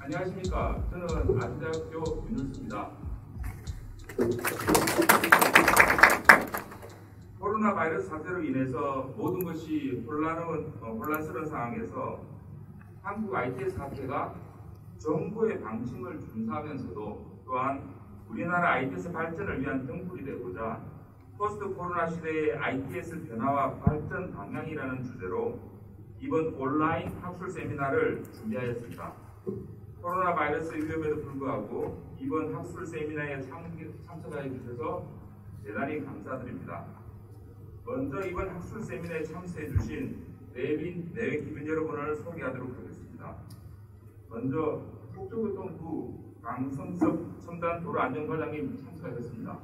안녕하십니까. 저는 아주대학교 윤은수입니다. 코로나 바이러스 사태로 인해서 모든 것이 혼란스러운 상황에서 한국 ITS 학회가 정부의 방침을 준수하면서도 또한 우리나라 ITS 발전을 위한 등불이 되고자 포스트 코로나 시대의 ITS 변화와 발전 방향이라는 주제로 이번 온라인 학술 세미나를 준비하였습니다. 코로나 바이러스 위험에도 불구하고 이번 학술 세미나에 참석하여 주셔서 대단히 감사드립니다. 먼저 이번 학술 세미나에 참석해 주신 내외 기빈 여러분을 소개하도록 하겠습니다. 먼저 국토교통부 강성섭 첨단 도로안전과장님 참석하셨습니다.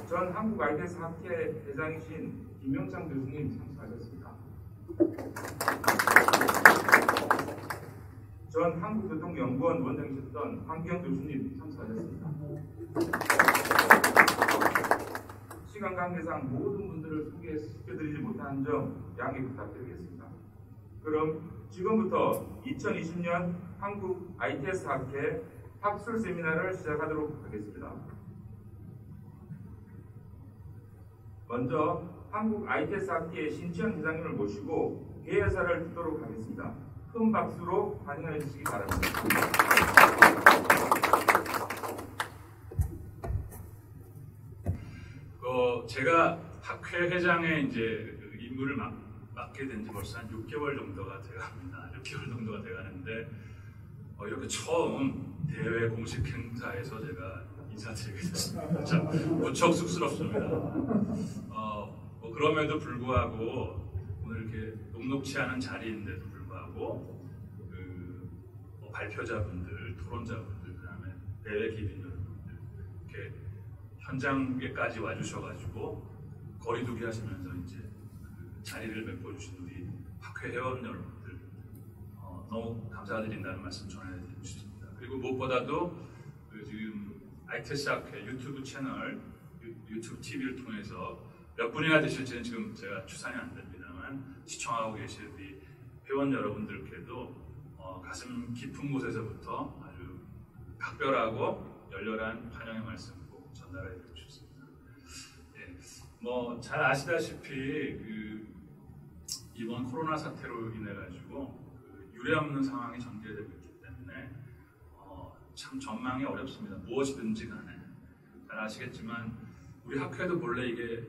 전 한국 ITS 학회 회장이신 김명창 교수님 참석하셨습니다. 전 한국교통연구원 원장이셨던 황기영 교수님 참석하셨습니다. 시간 관계상 모든 분들을 소개시켜드리지 못한 점 양해 부탁드리겠습니다. 그럼 지금부터 2020년 한국 ITS 학회 학술 세미나를 시작하도록 하겠습니다. 먼저 한국 ITS 학회의 신치현 회장님을 모시고 개회사를 듣도록 하겠습니다. 큰 박수로 환영해 주시기 바랍니다. 제가 학회 회장의 이제 임무를 맡게 된 지 벌써 한 6개월 정도가 돼갑니다. 6개월 정도가 돼가는데 이렇게 처음 대회 공식 행사에서 제가 인사드리게 됐습니다. 참 무척 쑥스럽습니다. 그럼에도 불구하고 오늘 이렇게 녹록치 않은 자리인데도 불구하고 발표자분들, 토론자분들, 그다음에 대회 기빈 여러분들 이렇게 현장에까지 와주셔가지고 거리두기 하시면서 이제 자리를 메꿔주신 우리 학회 회원 여러분들 너무 감사드린다는 말씀 전해드리고 싶습니다. 그리고 무엇보다도 지금 ITS 학회 유튜브 채널, 유튜브 TV를 통해서 몇 분이나 되실지는 지금 제가 추산이 안 됩니다만 시청하고 계실 우리 회원 여러분들께도 가슴 깊은 곳에서부터 아주 각별하고 열렬한 환영의 말씀 꼭 전달해드리고 싶습니다. 잘 아시다시피 이번 코로나 사태로 인해 가지고 유례없는 상황이 전개되고 있기 때문에 참 전망이 어렵습니다. 무엇이든지 간에 잘 아시겠지만 우리 학회도 본래 이게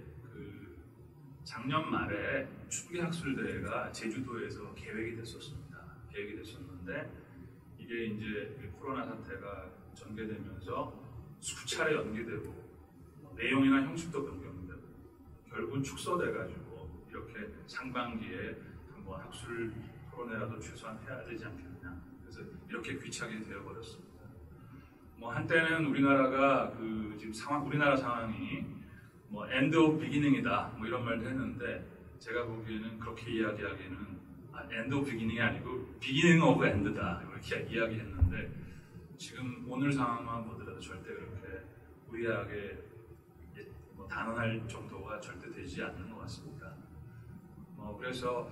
작년 말에 추기학술대회가 제주도에서 계획이 됐었는데 이게 이제 코로나 사태가 전개되면서 수차례 연기되고 내용이나 형식도 변경되고 결국은 축소돼가지고 이렇게 상반기에 한번 학술 토론회라도 최소한 해야 되지 않겠냐. 그래서 이렇게 귀착이 되어버렸습니다. 한때는 우리나라가 지금 우리나라 상황이 end of beginning이다 이런 말도 했는데 제가 보기에는 그렇게 이야기하기에는 end of beginning이 아니고 beginning of end다 이렇게 이야기했는데 지금 오늘 상황만 보더라도 절대 그렇게 우리에게 단언할 정도가 절대 되지 않는 것 같습니다. 그래서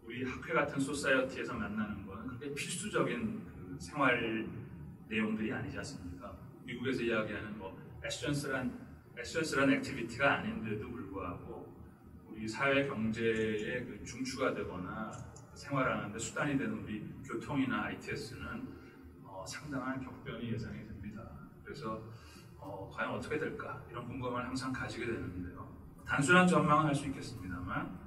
우리 학회 같은 소사이어티에서 만나는 거는 그렇게 필수적인 생활 내용들이 아니지 않습니까? 미국에서 이야기하는 에센셜한 액티비티가 아닌데도 불구하고 우리 사회 경제의 중추가 되거나 생활하는데 수단이 되는 우리 교통이나 ITS는 상당한 격변이 예상이 됩니다. 그래서 과연 어떻게 될까 이런 궁금함을 항상 가지게 되는데요. 단순한 전망은 할 수 있겠습니다만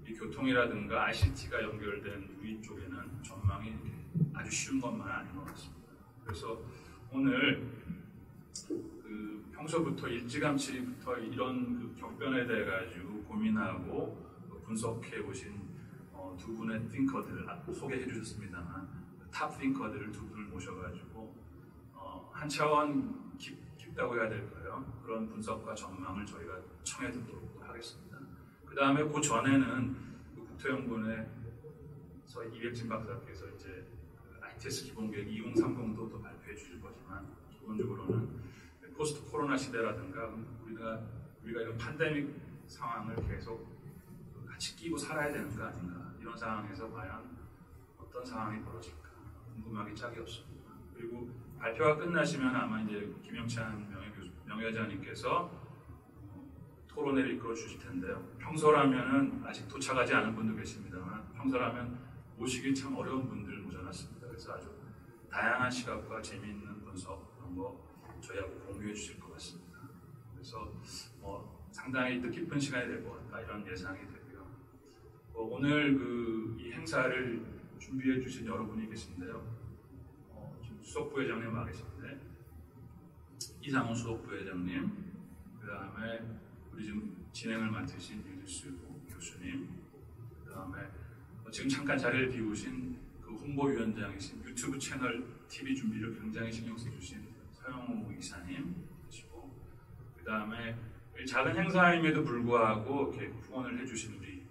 이 교통이라든가 ICT가 연결된 우리 쪽에는 전망이 아주 쉬운 것만 아닌 것 같습니다. 그래서 오늘 평소부터 일찌감치부터 이런 격변에 대해 가지고 고민하고 분석해 보신 두 분의 띵커들 소개해 주셨습니다만 탑 띵커들을 두 분을 모셔가지고 한 차원 깊다고 해야 될까요? 그런 분석과 전망을 저희가 청해 듣도록 하겠습니다. 그 다음에 그 전에는 국토연구원에서 이백진 박사께서 이제 ITS 기본계획 2030도 또 발표해 주실 거지만 기본적으로는 포스트 코로나 시대라든가 우리가 이런 팬데믹 상황을 계속 같이 끼고 살아야 되는 거 아닌가. 이런 상황에서 과연 어떤 상황이 벌어질까 궁금하기 짝이 없습니다. 그리고 발표가 끝나시면 아마 이제 김영찬 명예회장님께서 토론회를 이끌어 주실 텐데요. 평소라면은 아직 도착하지 않은 분도 계십니다만 평소라면 모시기 참 어려운 분들 모셔놨습니다. 그래서 아주 다양한 시각과 재미있는 분석 그런 거 저희하고 공유해 주실 것 같습니다. 그래서 상당히 뜻깊은 시간이 될 것 같다 이런 예상이 되고요. 오늘 이 행사를 준비해 주신 여러분이 계신데요. 지금 수석부회장님 와 계신데 이상훈 수석부회장님, 그 다음에 우리 지금 진행을 맡으신 유지수 교수님, 그 다음에 지금 잠깐 자리를 비우신 그 홍보위원장이신 유튜브 채널 TV 준비를 굉장히 신경 써주신 서영호 이사님 계시고, 그 다음에 작은 행사임에도 불구하고 이렇게 후원을 해주신 우리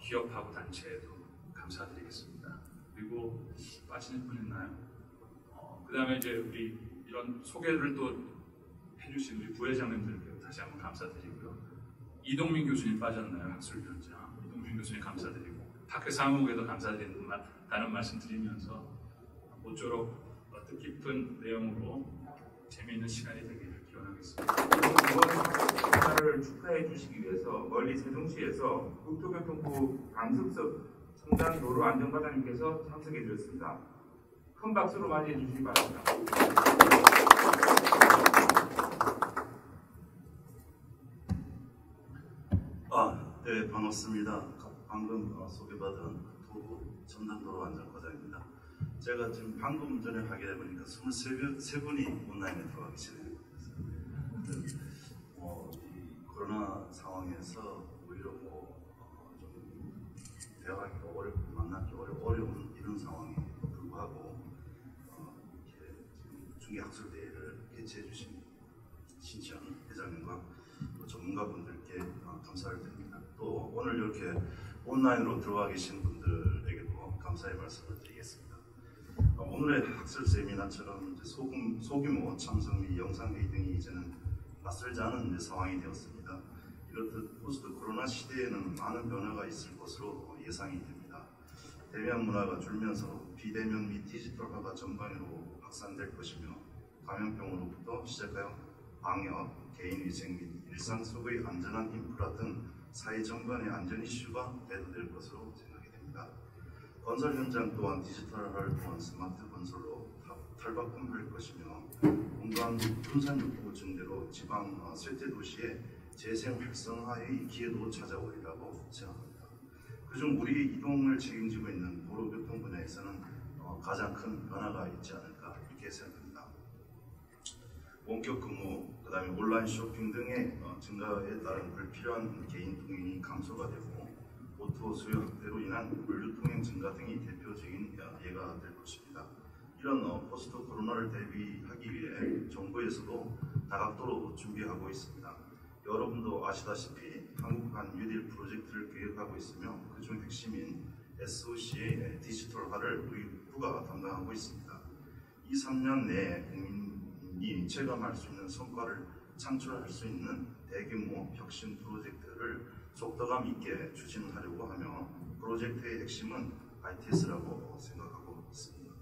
기업하고 단체에도 감사드리겠습니다. 그리고 빠지는 분 있나요? 그 다음에 이제 우리 이런 소개를 또 해주신 우리 부회장님들께 다시 한번 감사드리고요. 이동민 교수님 빠졌나요? 학술위원장. 이동민 교수님 감사드리고 학회 사무국에도 감사드린다는 말씀 드리면서 모쪼록 뜻깊은 내용으로 재미있는 시간이 되기를 기원하겠습니다. 이번 행사를 축하해 주시기 위해서 멀리 세종시에서 국토교통부 강습석 첨단 도로 안전과장님께서 참석해 주셨습니다. 큰 박수로 맞이해 주시기 바랍니다. 네, 반갑습니다. 방금 소개받은 도로 첨단도로 안전과장입니다. 제가 지금 방금 전에 확인해 보니까 23분이 온라인에 들어와 계시네요. 이 코로나 상황에서 오히려 좀 대화하기가 어렵고 만나기 어려운 이런 상황에도 불구하고 이렇게 지금 중계학술대회를 개최해 주신 신지현 회장님과 전문가분들께 감사를 드립니다. 또 오늘 이렇게 온라인으로 들어와 계신 분들에게도 감사의 말씀을 드리겠습니다. 오늘의 학술 세미나처럼 소규모 참석 및 영상회의 등이 이제는 낯설지 않은 상황이 되었습니다. 이렇듯 포스트 코로나 시대에는 많은 변화가 있을 것으로 예상이 됩니다. 대면 문화가 줄면서 비대면 및 디지털화가 전방위로 확산될 것이며 감염병으로부터 시작하여 방역, 개인위생 및 일상 속의 안전한 인프라 등 사회 전반의 안전 이슈가 대두될 것으로 생각이 됩니다. 건설 현장 또한 디지털화를 통한 스마트 건설로 탈바꿈할 것이며 공간 분산 욕구 증대로 지방 쇠퇴 도시의 재생 활성화의 기회도 찾아오리라고 생각합니다. 그중 우리 이동을 책임지고 있는 도로교통 분야에서는 가장 큰 변화가 있지 않을까 이렇게 생각합니다. 원격 근무, 그 다음에 온라인 쇼핑 등의 증가에 따른 불필요한 개인 통행이 감소가 되고 오토 수요 확대로 인한 물류 통행 증가 등이 대표적인 예가 될 것입니다. 이런 포스트 코로나를 대비하기 위해 정부에서도 다각도로 준비하고 있습니다. 여러분도 아시다시피 한국판 뉴딜 프로젝트를 계획하고 있으며 그중 핵심인 SOC의 디지털화를 우리 국부가 담당하고 있습니다. 2~3년 내에 국민이 체감할 수 있는 성과를 창출할 수 있는 대규모 혁신 프로젝트를 속도감 있게 추진하려고 하며 프로젝트의 핵심은 ITS라고 생각하고 있습니다.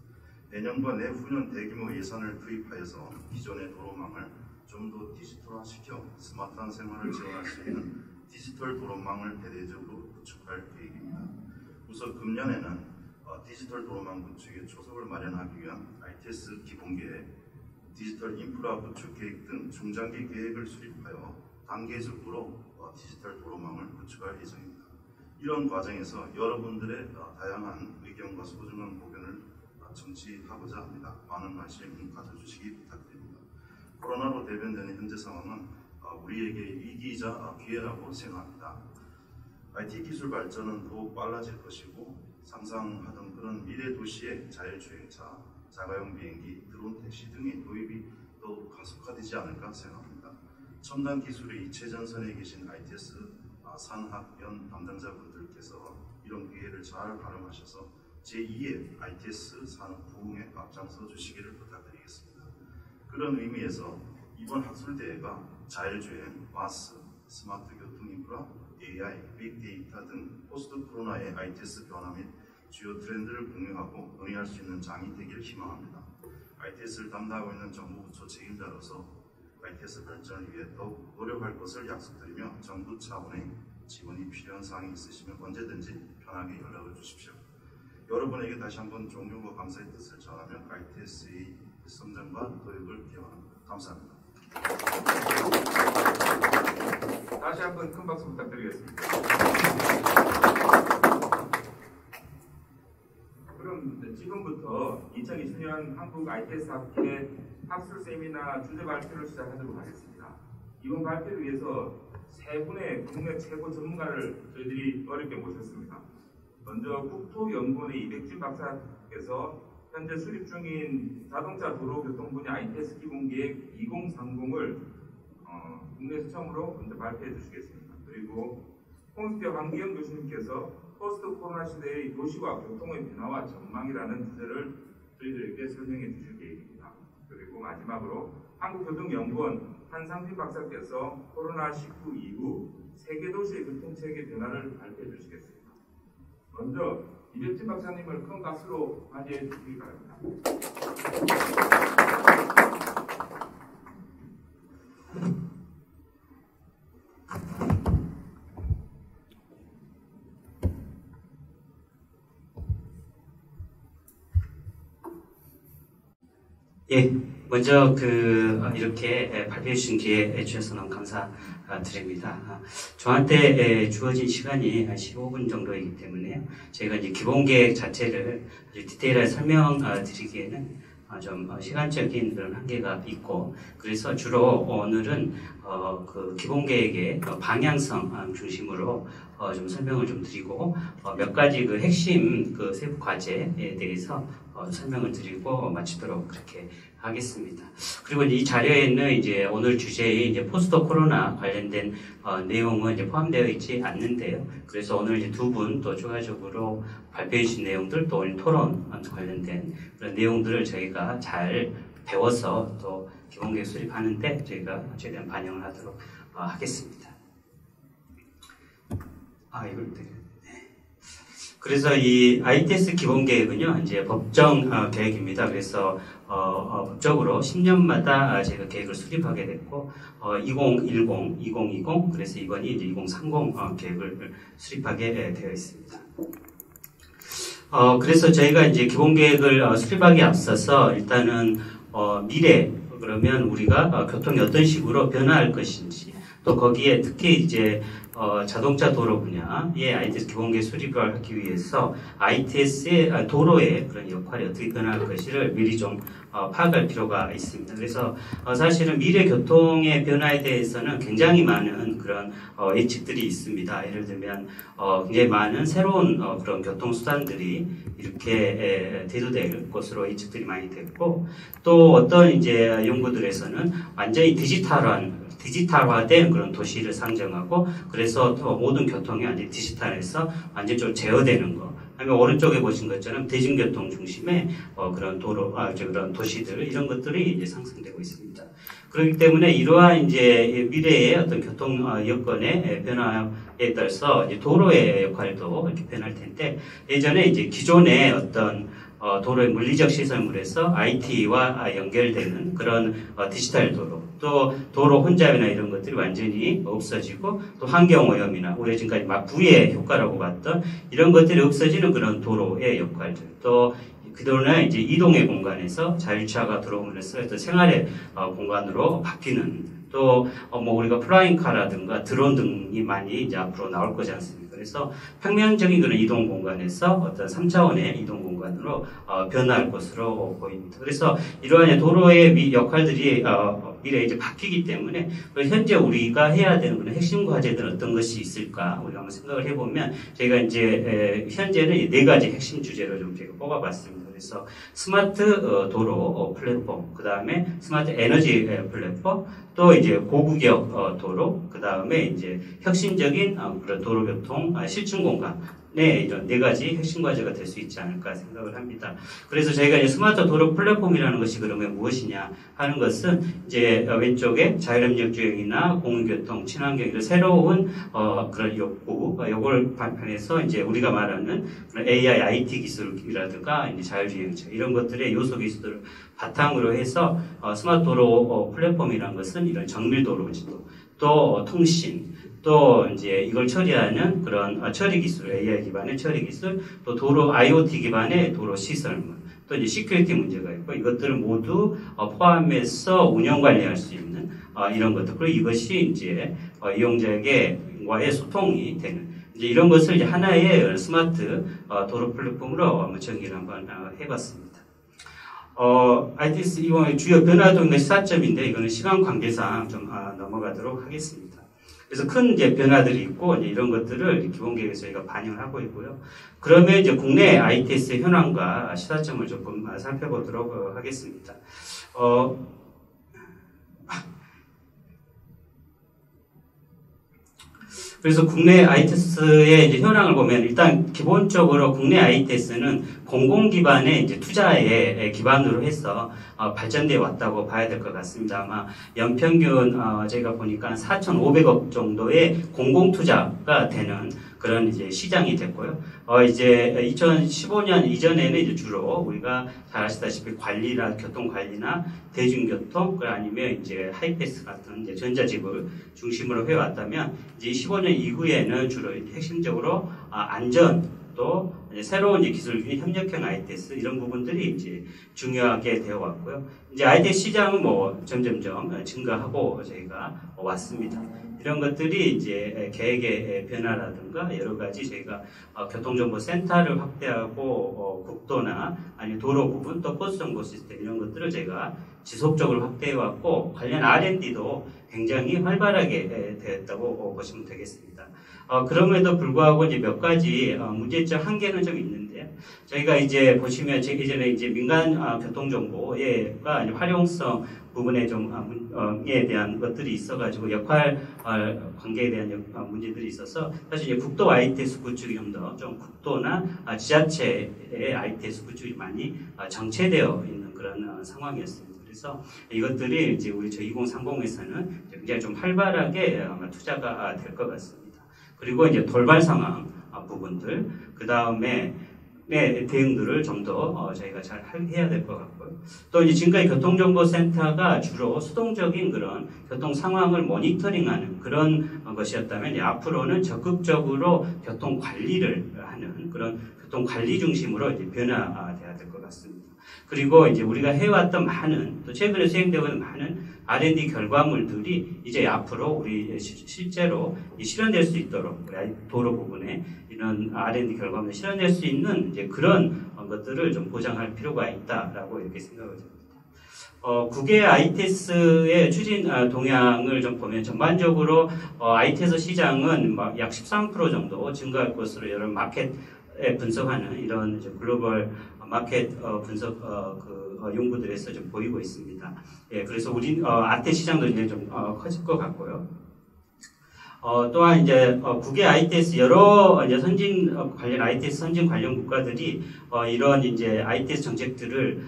내년과 내후년 대규모 예산을 투입하여서 기존의 도로망을 좀 더 디지털화시켜 스마트한 생활을 지원할 수 있는 디지털 도로망을 대대적으로 구축할 계획입니다. 우선 금년에는 디지털 도로망 구축에 초석을 마련하기 위한 ITS 기본계획, 디지털 인프라 구축 계획 등 중장기 계획을 수립하여 단계적으로 디지털 도로망을 구축할 예정입니다. 이런 과정에서 여러분들의 다양한 의견과 소중한 고견을 청취하고자 합니다. 많은 관심 가져주시기 부탁드립니다. 코로나로 대변되는 현재 상황은 우리에게 위기이자 기회라고 생각합니다. IT 기술 발전은 더욱 빨라질 것이고 상상하던 그런 미래 도시의 자율주행차, 자가용 비행기, 드론 택시 등의 도입이 더욱 가속화되지 않을까 생각합니다. 첨단 기술의 최전선에 계신 ITS 산학연 담당자분들께서 이런 기회를 잘 활용하셔서 제2의 ITS 산업 부흥에 앞장서 주시기를 부탁드리겠습니다. 그런 의미에서 이번 학술대회가 자율주행, 마스, 스마트 교통 인프라, AI, 빅데이터 등 포스트 코로나의 ITS 변화 및 주요 트렌드를 공유하고 논의할 수 있는 장이 되기를 희망합니다. ITS를 담당하고 있는 정부 부처 책임자로서 ITS 발전을 위해 더욱 노력할 것을 약속드리며 정부 차원의 지원이 필요한 사항이 있으시면 언제든지 편하게 연락을 주십시오. 여러분에게 다시 한번 존경과 감사의 뜻을 전하며 ITS의 성장과 도약을 기원합니다. 감사합니다. 다시 한번 큰 박수 부탁드리겠습니다. 그럼 지금부터 2020년 한국 ITS 학회 학술 세미나 주제 발표를 시작하도록 하겠습니다. 이번 발표를 위해서 세 분의 국내 최고 전문가를 저희들이 어렵게 모셨습니다. 먼저 국토연구원의 이백진 박사께서 현재 수립 중인 자동차 도로교통 분야 ITS 기본계획 2030을 국내에서 처음으로 먼저 발표해 주시겠습니다. 그리고 홍수대 황기영 교수님께서 포스트 코로나 시대의 도시와 교통의 변화와 전망이라는 주제를 저희들에게 설명해 주실 계획입니다. 그리고 마지막으로 한국교통연구원 한상필 박사께서 코로나19 이후 세계 도시의 교통체계 변화를 발표해 주시겠습니다. 먼저 이백진 박사님을 큰 박수로 맞이해 주시기 바랍니다. 예, 먼저 이렇게 발표해 주신 기회 주셔서 너무 감사드립니다. 저한테 주어진 시간이 한 15분 정도이기 때문에 저희가 이제 기본 계획 자체를 아주 디테일하게 설명드리기에는 좀 시간적인 그런 한계가 있고, 그래서 주로 오늘은 그 기본 계획의 방향성 중심으로 좀 설명을 좀 드리고, 몇 가지 그 핵심 그 세부 과제에 대해서 설명을 드리고 마치도록 그렇게 하겠습니다. 그리고 이 자료에는 이제 오늘 주제의 이제 포스트 코로나 관련된 내용은 이제 포함되어 있지 않는데요. 그래서 오늘 이제 두 분 또 추가적으로 발표해 주신 내용들, 또 오늘 토론 관련된 그런 내용들을 저희가 잘 배워서 또 기본계획 수립하는데 저희가 최대한 반영을 하도록 하겠습니다. 이걸 되게. 그래서 이 ITS 기본계획은요, 이제 법정 계획입니다. 그래서 법적으로 10년마다 제가 계획을 수립하게 됐고, 2010, 2020, 그래서 이번이 이제 2030 계획을 수립하게 되어 있습니다. 그래서 저희가 이제 기본계획을 수립하기 앞서서 일단은 미래, 그러면 우리가 교통이 어떤 식으로 변화할 것인지, 또 거기에 특히 이제 자동차 도로 분야의 ITS 기본계획 수립을 하기 위해서 ITS의 도로의 그런 역할이 어떻게 변할 것을 미리 좀 파악할 필요가 있습니다. 그래서 사실은 미래 교통의 변화에 대해서는 굉장히 많은 그런 예측들이 있습니다. 예를 들면 굉장히 많은 새로운 그런 교통수단들이 이렇게 대두될 것으로 예측들이 많이 됐고, 또 어떤 이제 연구들에서는 완전히 디지털화된 그런 도시를 상정하고, 그래서 또 모든 교통이 완전히 디지털에서 완전히 좀 제어되는 거. 아니면 오른쪽에 보신 것처럼 대중교통 중심의 그런 그런 도시들, 이런 것들이 이제 상승되고 있습니다. 그렇기 때문에 이러한 이제 미래의 어떤 교통 여건의 변화에 따라서 이제 도로의 역할도 이렇게 변할 텐데, 예전에 이제 기존의 어떤 도로의 물리적 시설물에서 IT와 연결되는 그런 디지털 도로, 또 도로 혼잡이나 이런 것들이 완전히 없어지고, 또 환경오염이나 우리 지금까지 막 부의 효과라고 봤던 이런 것들이 없어지는 그런 도로의 역할들, 또 그동안 이제 이동의 공간에서 자율주차가 들어오면서 어떤 생활의 공간으로 바뀌는, 또 우리가 플라잉카라든가 드론 등이 많이 이제 앞으로 나올 거지 않습니까? 그래서 평면적인 그런 이동 공간에서 어떤 3차원의 이동 공간으로 변화할 것으로 보입니다. 그래서 이러한 도로의 역할들이 미래에 이제 바뀌기 때문에 현재 우리가 해야 되는 그런 핵심 과제들은 어떤 것이 있을까 우리가 한번 생각을 해보면, 저희가 이제 현재는 4가지 핵심 주제를 좀 제가 뽑아봤습니다. 그래서 스마트 도로 플랫폼, 그 다음에 스마트 에너지 플랫폼, 또 이제 고구격 도로, 그 다음에 이제 혁신적인 그런 도로교통 실증 공간, 이런 네 가지 핵심 과제가 될 수 있지 않을까 생각을 합니다. 그래서 저희가 이제 스마트 도로 플랫폼이라는 것이 그러면 무엇이냐 하는 것은 이제 왼쪽에 자율협력 주행이나 공유교통, 친환경 이런 새로운 그런 욕구, 요걸 반면에서 이제 우리가 말하는 그런 AI, IT 기술이라든가 이제 자율주행차 이런 것들의 요소 기술들을 바탕으로 해서 스마트 도로 플랫폼이라는 것은 이런 정밀 도로지도 또 통신 또 이제 이걸 처리하는 그런 처리 기술, AI 기반의 처리 기술, 또 도로 IoT 기반의 도로 시설물, 또 이제 시큐리티 문제가 있고 이것들을 모두 포함해서 운영 관리할 수 있는 이런 것들. 그리고 이것이 이제 이용자에게와의 소통이 되는 이제 이런 것을 이제 하나의 스마트 도로 플랫폼으로 한번 정의를 한번 해봤습니다. ITS 이번에 주요 변화도의 시사점인데 이거는 시간 관계상 좀 넘어가도록 하겠습니다. 그래서 큰 이제 변화들이 있고 이제 이런 것들을 기본 계획에서 저희가 반영을 하고 있고요. 그러면 이제 국내 ITS 현황과 시사점을 조금 살펴보도록 하겠습니다. 그래서 국내 ITS의 이제 현황을 보면 일단 기본적으로 국내 ITS는 공공 기반의 이제 투자에 기반으로 해서 발전되어 왔다고 봐야 될 것 같습니다. 아마 연평균 저희가 보니까 4,500억 정도의 공공 투자가 되는 그런 이제 시장이 됐고요. 이제 2015년 이전에는 이제 주로 우리가 잘 아시다시피 관리나 교통 관리나 대중교통 아니면 이제 하이패스 같은 이제 전자집을 중심으로 해왔다면 이제 15년 이후에는 주로 핵심적으로 안전 또 이제 새로운 기술적인 협력형 ITS 이런 부분들이 이제 중요하게 되어 왔고요. 이제 ITS 시장은 뭐 점점점 증가하고 저희가 왔습니다. 이런 것들이 이제 계획의 변화라든가 여러 가지 저희가 교통정보센터를 확대하고 국도나 아니면 도로 부분 또 버스정보 시스템 이런 것들을 저희가 지속적으로 확대해 왔고 관련 R&D도 굉장히 활발하게 되었다고 보시면 되겠습니다. 그럼에도 불구하고 이제 몇 가지 문제점 한계는 좀 있는데요. 저희가 이제 보시면 예전에 이제 민간 교통정보가 활용성 부분에 에 대한 것들이 있어가지고 역할 관계에 대한 문제들이 있어서 사실 이제 국도 ITS 구축이 좀 더 좀 국도나 지자체의 ITS 구축이 많이 정체되어 있는 그런 상황이었습니다. 그래서 이것들이 이제 우리 저 2030에서는 굉장히 좀 활발하게 투자가 될 것 같습니다. 그리고 이제 돌발 상황 부분들, 그 다음에 대응들을 좀 더 저희가 잘 해야 될 것 같고요. 또 이제 지금까지 교통정보센터가 주로 수동적인 그런 교통 상황을 모니터링하는 그런 것이었다면 이제 앞으로는 적극적으로 교통 관리를 하는 그런 교통 관리 중심으로 이제 변화돼야 될 것 같습니다. 그리고 이제 우리가 해왔던 많은 또 최근에 수행되고 있는 많은 R&D 결과물들이 이제 앞으로 우리 실제로 실현될 수 있도록 도로 부분에 이런 R&D 결과물이 실현될 수 있는 이제 그런 것들을 좀 보장할 필요가 있다라고 이렇게 생각을 합니다. 국외 ITS의 추진 동향을 좀 보면 전반적으로 ITS 시장은 약 13% 정도 증가할 것으로 여러 마켓에 분석하는 이런 이제 글로벌 마켓 분석 연구들에서 좀 보이고 있습니다. 예, 그래서 우리 아태 시장도 이제 좀 커질 것 같고요. 또한 이제 국외 ITS 여러 이제 관련 ITS 선진 관련 국가들이 이런 이제 ITS 정책들을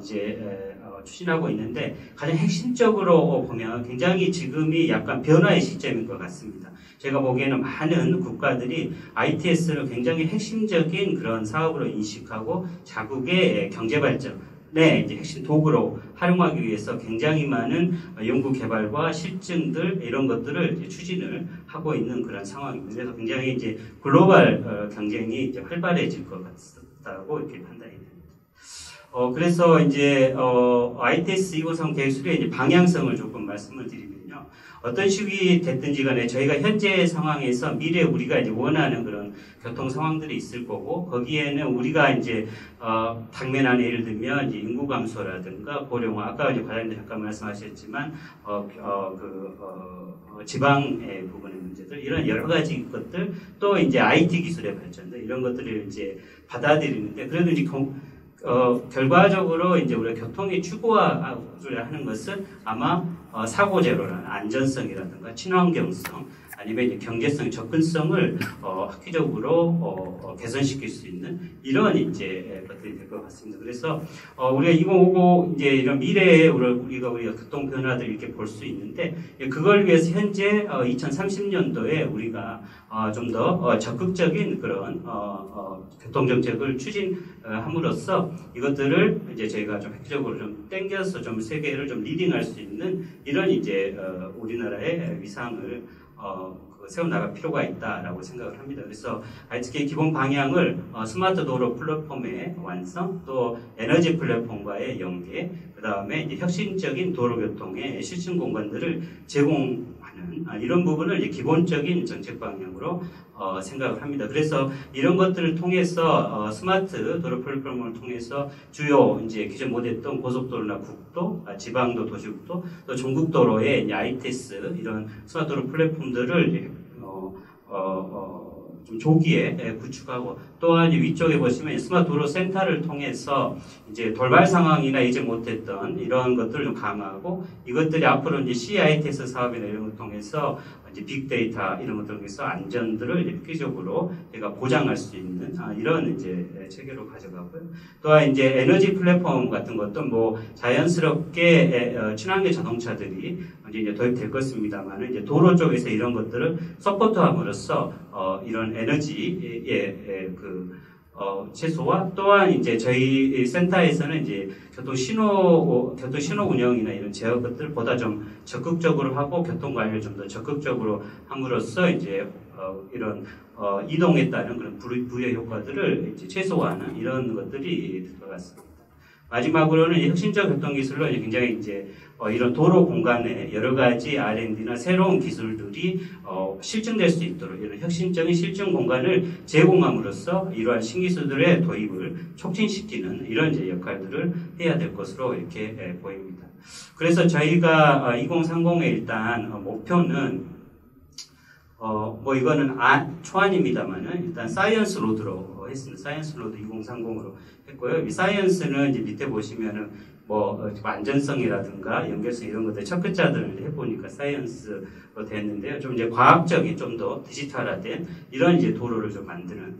이제 추진하고 있는데 가장 핵심적으로 보면 굉장히 지금이 약간 변화의 시점인 것 같습니다. 제가 보기에는 많은 국가들이 ITS를 굉장히 핵심적인 그런 사업으로 인식하고 자국의 경제 발전 이제 핵심 도구로 활용하기 위해서 굉장히 많은 연구 개발과 실증들 이런 것들을 이제 추진을 하고 있는 그런 상황입니다. 그래서 굉장히 이제 글로벌 경쟁이 이제 활발해질 것 같다고 이렇게 판단이 됩니다. 그래서 이제 ITS 2030 계획술의 이제 방향성을 조금 말씀을 드리면요. 어떤 식이 됐든지 간에 저희가 현재 상황에서 미래 우리가 이제 원하는 그런 교통 상황들이 있을 거고 거기에는 우리가 이제 당면한 예를 들면 이제 인구 감소라든가 고령화 아까 이제 과장님 잠깐 말씀하셨지만 지방의 부분의 문제들 이런 여러 가지 것들 또 이제 IT 기술의 발전들 이런 것들을 이제 받아들이는데 그래도 이제 결과적으로 이제 우리가 교통의 추구화를 하는 것은 아마 사고 제로라는 안전성이라든가 친환경성 아니면 이제 경제성, 접근성을 획기적으로 개선시킬 수 있는 이런 이제 것들이 될 것 같습니다. 그래서 우리가 2050 이제 이런 미래에 우리가 교통 변화들 이렇게 볼 수 있는데 그걸 위해서 현재 2030년도에 우리가 좀 더 적극적인 그런 교통 정책을 추진함으로써 이것들을 이제 저희가 좀 획기적으로 좀 땡겨서 좀 세계를 좀 리딩할 수 있는 이런 이제 우리나라의 위상을 세워나갈 필요가 있다라고 생각을 합니다. 그래서 ITK 기본 방향을 스마트 도로 플랫폼의 완성, 또 에너지 플랫폼과의 연계, 그 다음에 이제 혁신적인 도로교통의 실증 공간들을 제공하는 이런 부분을 이제 기본적인 정책 방향으로 생각을 합니다. 그래서 이런 것들을 통해서 스마트 도로 플랫폼을 통해서 주요 이제 기존 못했던 고속도로나 국도, 지방도, 도시국도, 또 전국도로의 ITS 이런 스마트 도로 플랫폼들을 좀 조기에 구축하고 또한 위쪽에 보시면 스마트 도로 센터를 통해서 이제 돌발 상황이나 이제 못했던 이런 것들을 좀 강화하고 이것들이 앞으로 이제 CITS 사업이나 이런 걸 통해서 이제 빅데이터 이런 것들을 통해서 안전들을 획기적으로 제가 보장할 수 있는 이런 이제 체계로 가져가고요. 또한 이제 에너지 플랫폼 같은 것도 뭐 자연스럽게 친환경 자동차들이 이제 도입될 것입니다만 이제 도로 쪽에서 이런 것들을 서포트함으로써 이런 에너지의 최소화 또한 이제 저희 센터에서는 이제 교통 신호 운영이나 이런 제어 것들을 보다 좀 적극적으로 하고 교통 관리를 좀 더 적극적으로 함으로써 이제 이런 이동에 따른 그런 부의 효과들을 이제 최소화하는 이런 것들이 들어갔습니다. 마지막으로는 혁신적 교통 기술로 굉장히 이제 이런 도로 공간에 여러 가지 R&D나 새로운 기술들이 실증될 수 있도록 이런 혁신적인 실증 공간을 제공함으로써 이러한 신기술들의 도입을 촉진시키는 이런 이제 역할들을 해야 될 것으로 이렇게 보입니다. 그래서 저희가 2030의 일단 목표는 뭐 이거는 초안입니다만은 일단 사이언스 로드로 했습니다. 사이언스 로드 2030으로 했고요. 이 사이언스는 이제 밑에 보시면은 뭐 안전성이라든가 연결성 이런 것들 첫 글자들을 해보니까 사이언스로 됐는데요. 좀 이제 과학적인 좀 더 디지털화된 이런 이제 도로를 좀 만드는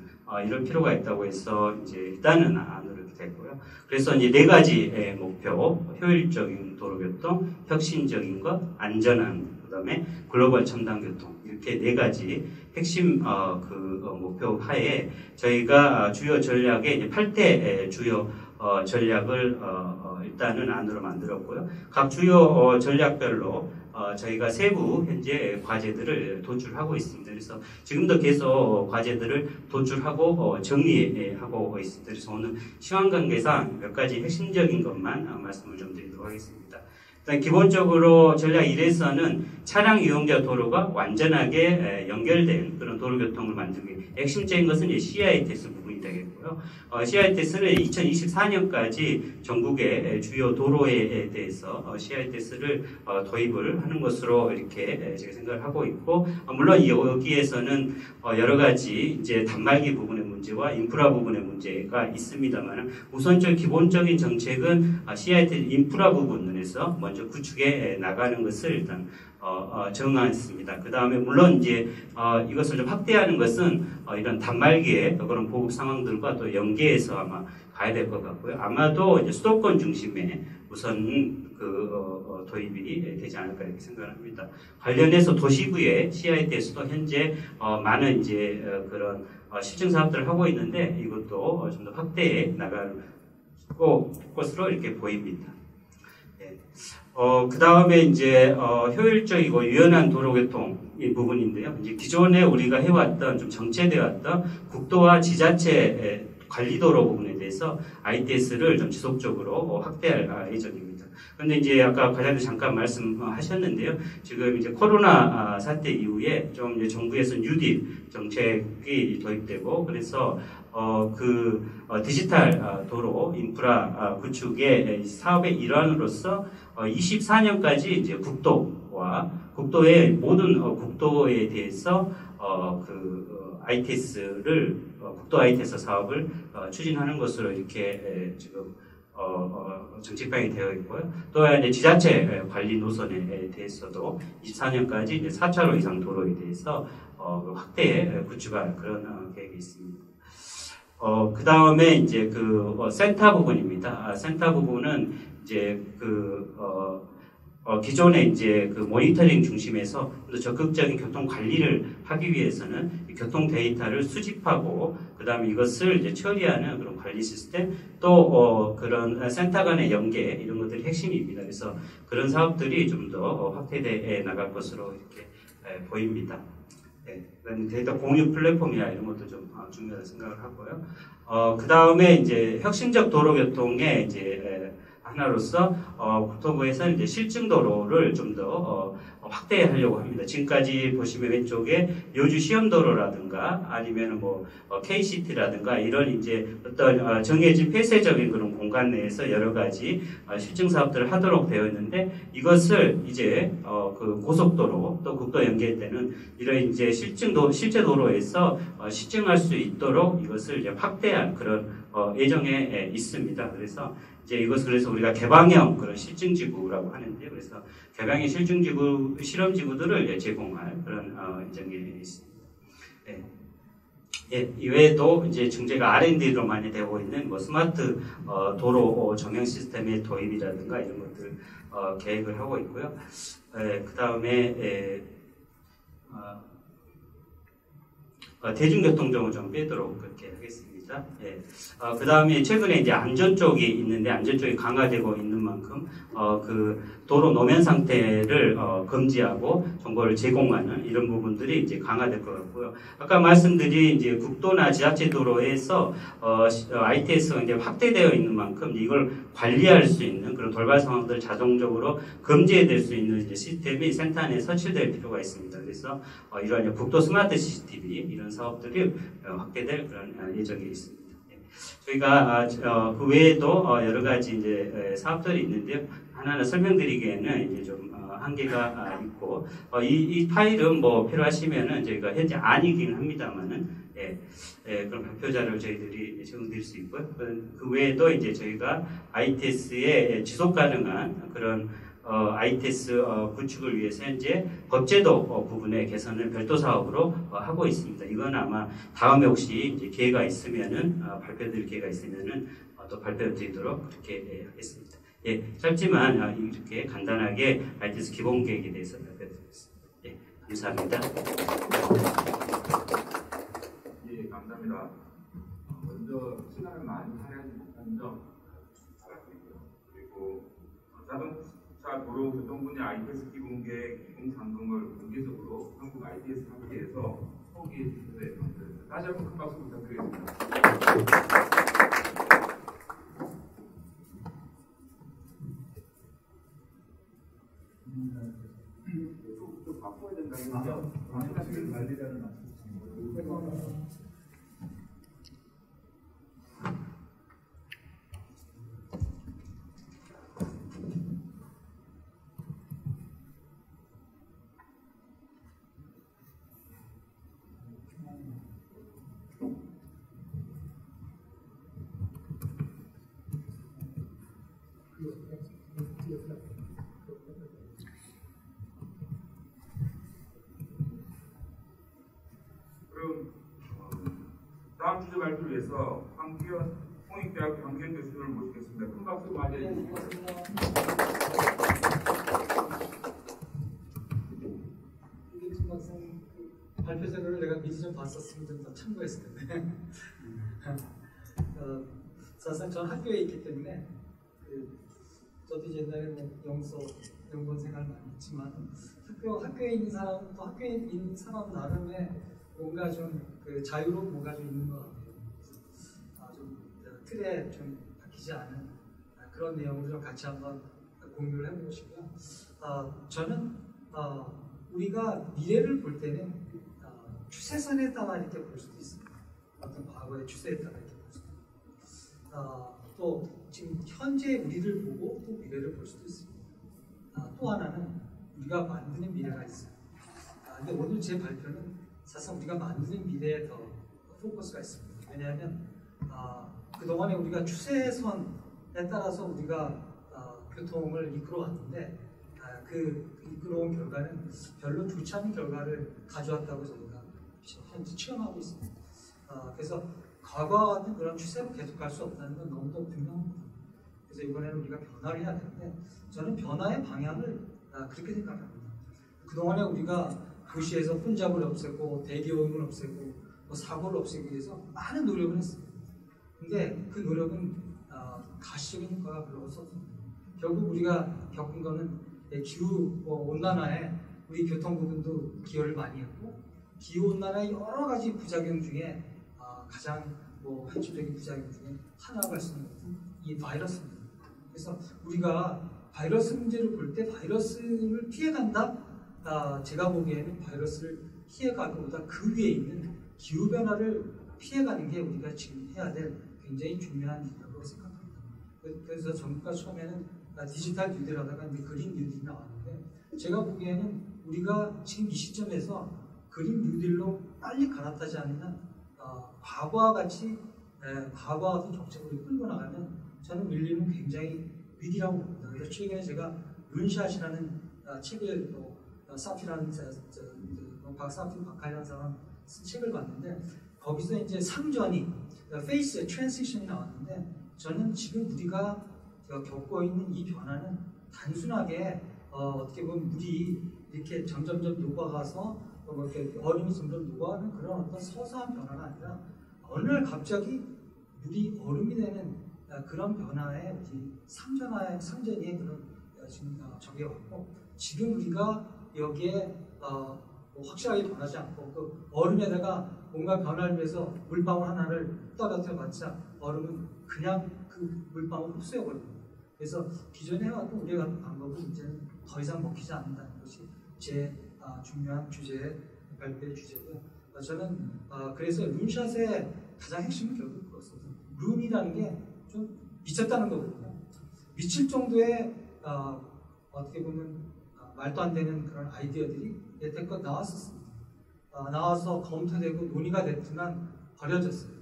이런 필요가 있다고 해서 이제 일단은 안으로 이렇게 됐고요. 그래서 이제 네 가지 목표: 효율적인 도로교통, 혁신적인 것, 안전한, 그다음에 글로벌 첨단 교통 이렇게 네 가지 핵심 목표 하에 저희가 주요 전략에 이제 8대 주요 전략을 일단은 안으로 만들었고요. 각 주요 전략별로 저희가 세부 현재 과제들을 도출하고 있습니다. 그래서 지금도 계속 과제들을 도출하고 정리하고 있습니다. 그래서 오늘 시간 관계상 몇 가지 핵심적인 것만 말씀을 좀 드리도록 하겠습니다. 일단 기본적으로 전략 1에서는 차량 이용자 도로가 완전하게 연결된 그런 도로교통을 만들기. 핵심적인 것은 이제 CITS 부분이 되겠고요. CITS는 2024년까지 전국의 주요 도로에 대해서 CITS를 도입을 하는 것으로 이렇게 제가 생각을 하고 있고, 물론 여기에서는 여러 가지 이제 단말기 부분의 문제와 인프라 부분의 문제가 있습니다만 우선적 기본적인 정책은 CITS 인프라 부분에서 먼저 구축해 나가는 것을 일단 정하였습니다. 그 다음에 물론 이제 이것을 좀 확대하는 것은 이런 단말기의 그런 보급 상황들과 또 연계해서 아마 가야 될 것 같고요. 아마도 이제 수도권 중심에 우선 도입이 되지 않을까 이렇게 생각합니다. 관련해서 도시부의 CITS도 현재 많은 이제 그런 실증 사업들을 하고 있는데 이것도 좀 더 확대해 나갈 것으로 이렇게 보입니다. 그 다음에 이제 효율적이고 유연한 도로교통 이 부분인데요. 이제 기존에 우리가 해왔던 좀 정체되어 왔던 국도와 지자체 관리도로 부분에 대해서 ITS를 좀 지속적으로 확대할 예정입니다. 그런데 이제 아까 과장님 잠깐 말씀하셨는데요. 지금 이제 코로나 사태 이후에 좀 이제 정부에서 뉴딜 정책이 도입되고 그래서 디지털 도로 인프라 구축의 사업의 일환으로서 24년까지 이제 국도의 모든 국도에 대해서 ITS를 국도 ITS 사업을 추진하는 것으로 이렇게 지금 정책방이 되어 있고요. 또 이제 지자체 관리 노선에 대해서도 24년까지 이제 4차로 이상 도로에 대해서 확대 구축할 그런 계획이 있습니다. 그 다음에 이제 센터 부분입니다. 센터 부분은 이제 기존에 이제 모니터링 중심에서 더 적극적인 교통 관리를 하기 위해서는 교통 데이터를 수집하고 그다음에 이것을 이제 처리하는 그런 관리 시스템 또 그런 센터 간의 연계 이런 것들이 핵심입니다. 그래서 그런 사업들이 좀 더 확대돼 나갈 것으로 이렇게 보입니다. 데이터 공유 플랫폼이나 이런 것도 좀 중요하다고 생각을 하고요. 그 다음에 이제 혁신적 도로교통에 이제 하나로서 국토부에서 이제 실증 도로를 좀 더 확대하려고 합니다. 지금까지 보시면 왼쪽에 요주 시험 도로라든가 아니면 KCT라든가 이런 이제 어떤 정해진 폐쇄적인 그런 공간 내에서 여러 가지 실증 사업들을 하도록 되어 있는데 이것을 이제 고속도로 또 국도 연계 때는 이런 이제 실제 도로에서 실증할 수 있도록 이것을 이제 확대한 그런 예정에 있습니다. 그래서 이제 이것을 그래서 우리가 개방형 그런 실증지구라고 하는데 그래서 개방형 실증지구 실험지구들을 제공할 그런 예정에 있습니다. 이외에도 이제 중재가 R&D로 많이 되고 있는 스마트 도로 조명 시스템의 도입이라든가 이런 것들 계획을 하고 있고요. 그 다음에 대중교통정을 좀 빼도록 그렇게 하겠습니다. 그 다음에 최근에 이제 안전 쪽이 있는데 안전 쪽이 강화되고 있는 만큼 도로 노면 상태를 금지하고 정보를 제공하는 이런 부분들이 이제 강화될 것 같고요. 아까 말씀드린 이제 국도나 지자체 도로에서 ITS가 이제 확대되어 있는 만큼 이걸 관리할 수 있는 그런 돌발 상황들 자동적으로 금지될 수 있는 이제 시스템이 센터 안에 설치될 필요가 있습니다. 그래서 이러한 국도 스마트 CCTV 이런 사업들이 확대될 그런 예정이 있습니다. 저희가 그 외에도 여러 가지 이제 사업들이 있는데요. 하나는 설명드리기에는 이제 좀 한계가 있고 이 파일은 필요하시면은 저희가 현재 아니긴 합니다만은 그런 발표자를 저희들이 제공드릴 수 있고요. 그 외에도 이제 저희가 ITS의 지속 가능한 그런 ITS 구축을 위해서 현재 법제도 부분의 개선을 별도 사업으로 하고 있습니다. 이건 아마 다음에 혹시 이제 기회가 있으면은 발표드릴 기회가 있으면은 또 발표드리도록 그렇게 하겠습니다. 짧지만 이렇게 간단하게 ITS 기본 계획에 대해서 발표드리겠습니다. 감사합니다. 감사합니다. 먼저 시간을 많이 할애하지 못한 점 알아드리고요. 그리고 자동차 도로 교통 분야 ITS 기본 계획 기본 상금을 공개적으로 한국 ITS 협의회에서 소개해 주셔서 감사드립니다. 다시 한번 큰 박수 부탁드리겠습니다. 좀 바꿔야 된다고요. 관리자는 맞습니다. 그럼 다음 주제 발표를 위해서 황기현 홍익대학 황기현 교수를 모시겠습니다. 큰 박수 맞이해 주시겠습니다. 이게 막상 발표 자료를 내가 미리 좀 봤었으면 좀 더 참고했을 텐데. 사실상 저는 학교에 있기 때문에 저도 옛날에 연구원 생활 많이 했지만 학교에 있는 사람 또 학교에 있는 사람 나름의 뭔가 좀 자유로운 뭔가 좀 있는 것 같아요. 좀 틀에 좀 바뀌지 않은 그런 내용을 좀 같이 한번 공유를 해보고 싶고요. 저는 우리가 미래를 볼 때는 추세선에 따라 이렇게 볼 수도 있습니다. 어떤 과거의 추세에 따라 이렇게 볼 수도 있고 또 지금 현재 우리를 보고 또 미래를 볼 수도 있습니다. 또 하나는 우리가 만드는 미래가 있어요. 근데 오늘 제 발표는 사실 우리가 만드는 미래에 더 포커스가 있습니다. 왜냐하면 그동안에 우리가 추세선 따라서 우리가 교통을 이끌어왔는데 그 이끌어온 결과는 별로 좋지 않은 결과를 가져왔다고 저희가 현재 체험하고 있습니다. 그래서 과거와 같은 그런 추세로 계속 갈 수 없다는 건 너무도 분명합니다. 그래서 이번에는 우리가 변화를 해야 되는데 저는 변화의 방향을 그렇게 생각합니다. 그동안에 우리가 도시에서 혼잡을 없애고 대기오염을 없애고 사고를 없애기 위해서 많은 노력을 했습니다. 근데 그 노력은 가시적인 효과가 별로 없었습니다. 결국 우리가 겪은 거는 기후 온난화에 우리 교통부분도 기여를 많이 했고 기후 온난화의 여러 가지 부작용 중에 가장 핵심적인 부작용 중에 하나가 할 수 있는 것은 이 바이러스입니다. 그래서 우리가 바이러스 문제를 볼 때 바이러스를 피해간다? 제가 보기에는 바이러스를 피해가기보다 그 위에 있는 기후변화를 피해가는 게 우리가 지금 해야 될 굉장히 중요한 일이라고 생각합니다. 그래서 정부가 처음에는 디지털 뉴딜 하다가 이제 그린 뉴딜이 나왔는데 제가 보기에는 우리가 지금 이 시점에서 그린 뉴딜로 빨리 갈아타지 않으면 과거와 같은 정책으로 끌고 나가면 저는 밀리는 굉장히 위기라고 봅니다. 그래서 최근에 제가 룬샷이라는 책을 사피라는 박사피라는 사람 쓴 책을 봤는데 거기서 이제 상전이 페이스 트랜지션이 나왔는데 저는 지금 우리가 겪고 있는 이 변화는 단순하게 어떻게 보면 물이 이렇게 점점점 녹아가서 이렇게 얼음이 점점 녹아가는 그런 어떤 서서한 변화가 아니라 어느 날 갑자기 물이 얼음이 되는 그런 변화에 우리 상전의 그런 지금 적이 왔고 지금 우리가 여기에 확실하게 변하지 않고 그 얼음에다가 뭔가 변화를 위해서 물방울 하나를 떨어뜨려 봤자 얼음은 그냥 그 물방울을 흡수해버립니다. 그래서 기존에 해왔던 우리가 하는 방법은 이제는 더 이상 먹히지 않는다는 것이 제 중요한 발표의 주제고요. 저는 그래서 룬샷의 가장 핵심은 결국 그렇습니다. 룬이라는 게 좀 미쳤다는 거거든요. 미칠 정도의 어떻게 보면 말도 안 되는 그런 아이디어들이 여태껏 나왔었습니다. 나와서 검토되고 논의가 됐지만 버려졌어요.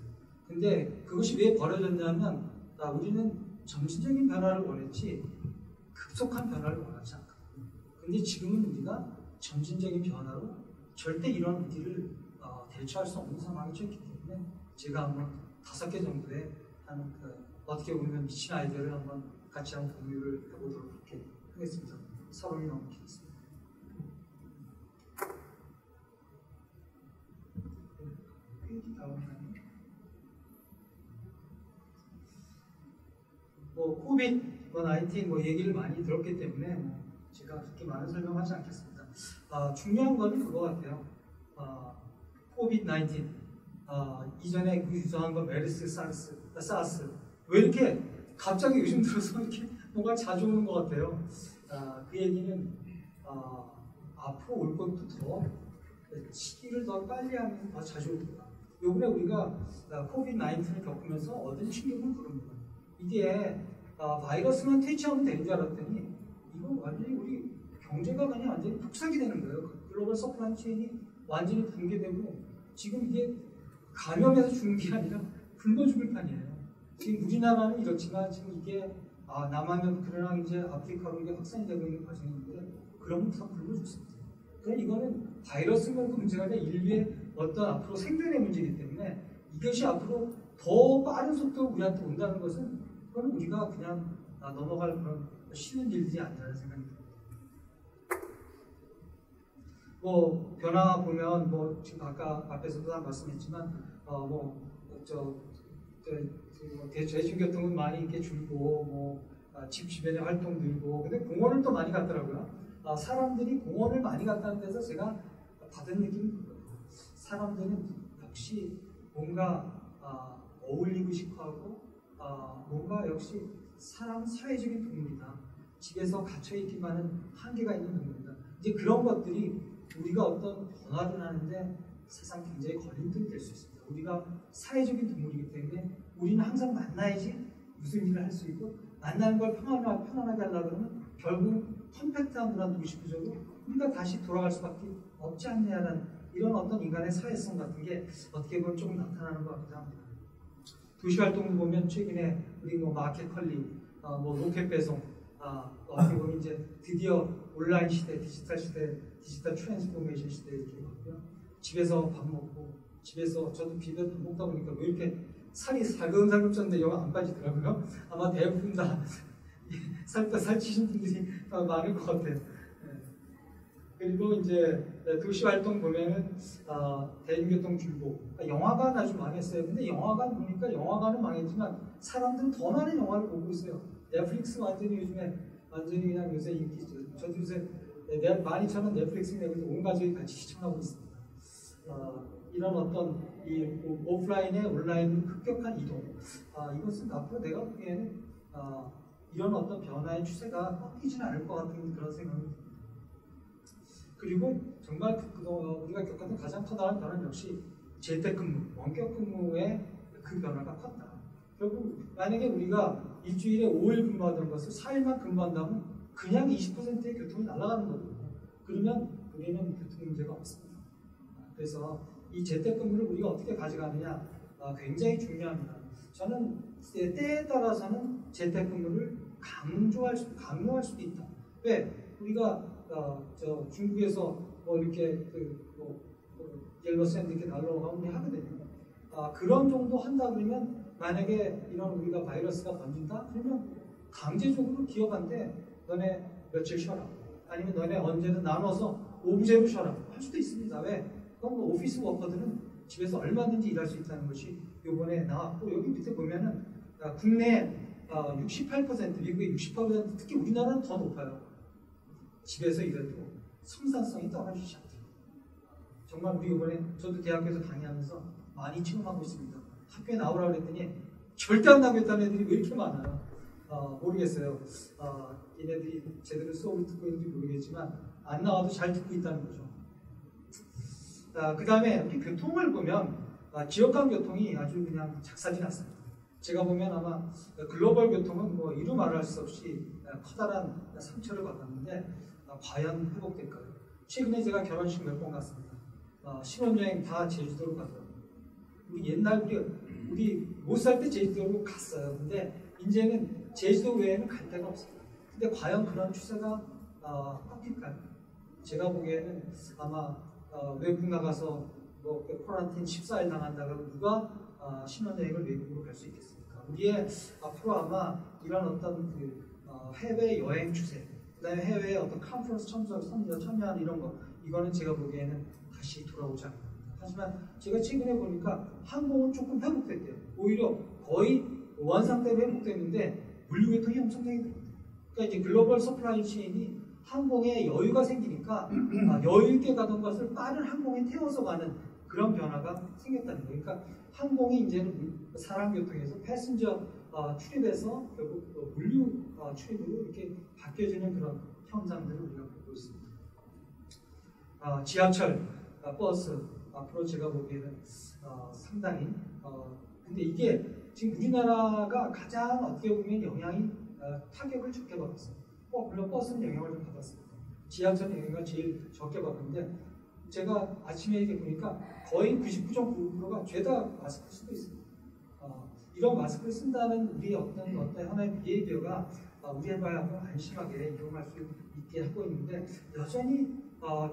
근데 그것이 왜 버려졌냐면 우리는 점진적인 변화를 원했지 급속한 변화를 원하지 않거든요. 근데 지금은 우리가 점진적인 변화로 절대 이런 위기를 대처할 수 없는 상황이 처했기 때문에 제가 한번 5개 정도의 어떻게 보면 미친 아이디어를 한번 같이 한번 공유를 해보도록 그렇게 하겠습니다. 서론이 너무 길습니다. 코비드-19 얘기를 많이 들었기 때문에 제가 그렇게 많은 설명하지 않겠습니다. 중요한 건 그거 같아요. 코비드-19 이전에 그 유사한 거 메르스, 사스 왜 이렇게 갑자기 요즘 들어서 이렇게 뭔가 자주 오는 것 같아요. 그 얘기는 앞으로 올 것도 더 시기를 더 빨리 하면 더 자주 옵니다. 요번에 우리가 코비드-19을 겪으면서 얻은 충격은 그럽니다. 이게 바이러스만 퇴치하면 되는 줄 알았더니 이거 완전히 우리 경제가 그냥 완전히 폭삭이 되는 거예요. 글로벌 서플라이 체인이 완전히 붕괴되고 지금 이게 감염해서 죽는 게 아니라 굶어 죽을 판이에요. 지금 우리나라는 이렇지만 지금 이게 남한은 그러나 이제 아프리카로 이게 확산이 되고 있는 과정인데 그러면 다 굶어 죽습니다. 그럼 이거는 바이러스만 문제가 아니라 인류의 어떤 앞으로 생존의 문제이기 때문에 이것이 앞으로 더 빠른 속도로 우리한테 온다는 것은 그건 우리가 그냥 넘어갈 그런 쉬운 일들이 아니라는 생각이 듭니다. 변화 보면 지금 아까 앞에서도 다 말씀했지만 대중교통은 많이 이렇게 줄고 집 주변의 활동 늘고 근데 공원을 또 많이 갔더라고요. 사람들이 공원을 많이 갔다는 데서 제가 받은 느낌이 그거예요. 사람들은 역시 뭔가 어울리고 싶어하고 뭔가 역시 사람은 사회적인 동물이다. 집에서 갇혀있기만은 한계가 있는 동물이다. 이제 그런 것들이 우리가 어떤 변화를 하는데 세상 굉장히 걸림돌이 될 수 있습니다. 우리가 사회적인 동물이기 때문에 우리는 항상 만나야지 무슨 일을 할 수 있고 만나는 걸 편안하게 하려고 하면 결국 컴팩트한 그런 도시구조로 우리가 다시 돌아갈 수밖에 없지 않냐는 이런 어떤 인간의 사회성 같은 게 어떻게 보면 조금 나타나는 것 같기도 합니다. 도시활동을 보면 최근에 우리 뭐 마켓컬리, 뭐 로켓 배송, 어떻게 보면 이제 드디어 온라인 시대, 디지털 시대, 디지털 트랜스포메이션 시대 이렇게 왔고요. 집에서 밥 먹고, 집에서 저도 집에서 밥 먹다 보니까 왜 이렇게 살이 살금살금 쪘는데 영화 안 빠지더라고요. 아마 대부분 다 살찌신 분들이 많을 것 같아요. 그리고 이제 도시 활동 보면은 대중교통 줄고 영화관 아주 망했어요. 근데 영화관 보니까 영화관은 망했지만 사람들은 더 많은 영화를 보고 있어요. 넷플릭스 완전히 요즘에 완전히 그냥 요새 인기죠. 저도 요새 12,000원 넷플릭스 내고서 온 가족이 같이 시청하고 있습니다. 이런 어떤 이 오프라인에 온라인으로 급격한 이동, 이것은 앞으로 내가 보기에는 이런 어떤 변화의 추세가 꺾이지는 않을 것 같은 그런 생각이 듭니다. 그리고 정말 우리가 겪었던 가장 커다란 변화는 역시 재택근무, 원격근무의 그 변화가 컸다. 결국 만약에 우리가 일주일에 5일 근무하던 것을 4일만 근무한다면 그냥 20%의 교통이 날아가는 거거든요. 그러면 우리는 교통 문제가 없습니다. 그래서 이 재택근무를 우리가 어떻게 가져가느냐 굉장히 중요합니다. 저는 때에 따라서는 재택근무를 강요할 수도 있다. 왜? 우리가 중국에서 뭐 이렇게 옐로 샌드 이렇게 날라오고 우리 하거든요. 그런 정도 한다 그러면 만약에 이런 우리가 바이러스가 번진다 그러면 강제적으로 기업한테 너네 며칠 쉬어라. 아니면 너네 언제든 나눠서 오브제로 쉬어라 할 수도 있습니다. 왜? 그럼 뭐 오피스 워커들은 집에서 얼마든지 일할 수 있다는 것이 요번에 나왔고 여기 밑에 보면은 국내 68%, 미국의 68%, 특히 우리나라는 더 높아요. 집에서 일해도 생산성이 떨어지지 않다. 정말 우리 이번에 저도 대학교에서 강의하면서 많이 체험하고 있습니다. 학교에 나오라고 그랬더니 절대 안 나오겠다는 애들이 왜 이렇게 많아요? 모르겠어요. 얘네들이 제대로 수업을 듣고 있는지 모르겠지만 안 나와도 잘 듣고 있다는 거죠. 그 다음에 우리 교통을 보면 지역 간 교통이 아주 그냥 작살이 났습니다. 제가 보면 아마 글로벌 교통은 뭐 이루 말할 수 없이 커다란 상처를 받았는데 과연 회복될까요? 최근에 제가 결혼식 몇 번 갔습니다. 신혼여행 다 제주도로 가더라고요. 우리 옛날 우리 못 살 때 제주도로 갔어요. 근데 이제는 제주도 외에는 갈 데가 없습니다. 근데 과연 그런 추세가 꺾일까요? 제가 보기에는 아마 외국 나가서 뭐 코란틴 14일 당한다고 누가 신혼여행을 외국으로 갈 수 있겠습니까? 우리의 앞으로 아마 이런 어떤 해외 여행 추세, 그다음에 해외의 어떤 컨퍼런스 참여하는 이런 거, 이거는 제가 보기에는 다시 돌아오지 않습니다. 하지만 제가 최근에 보니까 항공은 조금 회복됐대요. 오히려 거의 원상태로 회복됐는데 물류계통이 엄청나게 됩니다. 그러니까 이제 글로벌 서플라이 체인이 항공에 여유가 생기니까 여유 있게 가던 것을 빠른 항공에 태워서 가는 그런 변화가 생겼다는 거예요. 그러니까 항공이 이제는 사람교통에서 패신저 출입에서 결국 물류 출입으로 이렇게 바뀌어지는 그런 현상들을 우리가 보고 있습니다. 지하철, 버스 앞으로 제가 보기에는 상당히 근데 이게 지금 우리나라가 가장 어떻게 보면 영향이 타격을 적게 받았어요. 물론 버스는 영향을 좀 받았습니다. 지하철은 영향을 제일 적게 받았는데 제가 아침에 이렇게 보니까 거의 99.9%가 죄다 마스크를 쓰고 있습니다. 이런 마스크를 쓴다는 우리의 어떤 하나의 비헤이비어가 우리 해봐야 안심하게 이용할 수 있게 하고 있는데 여전히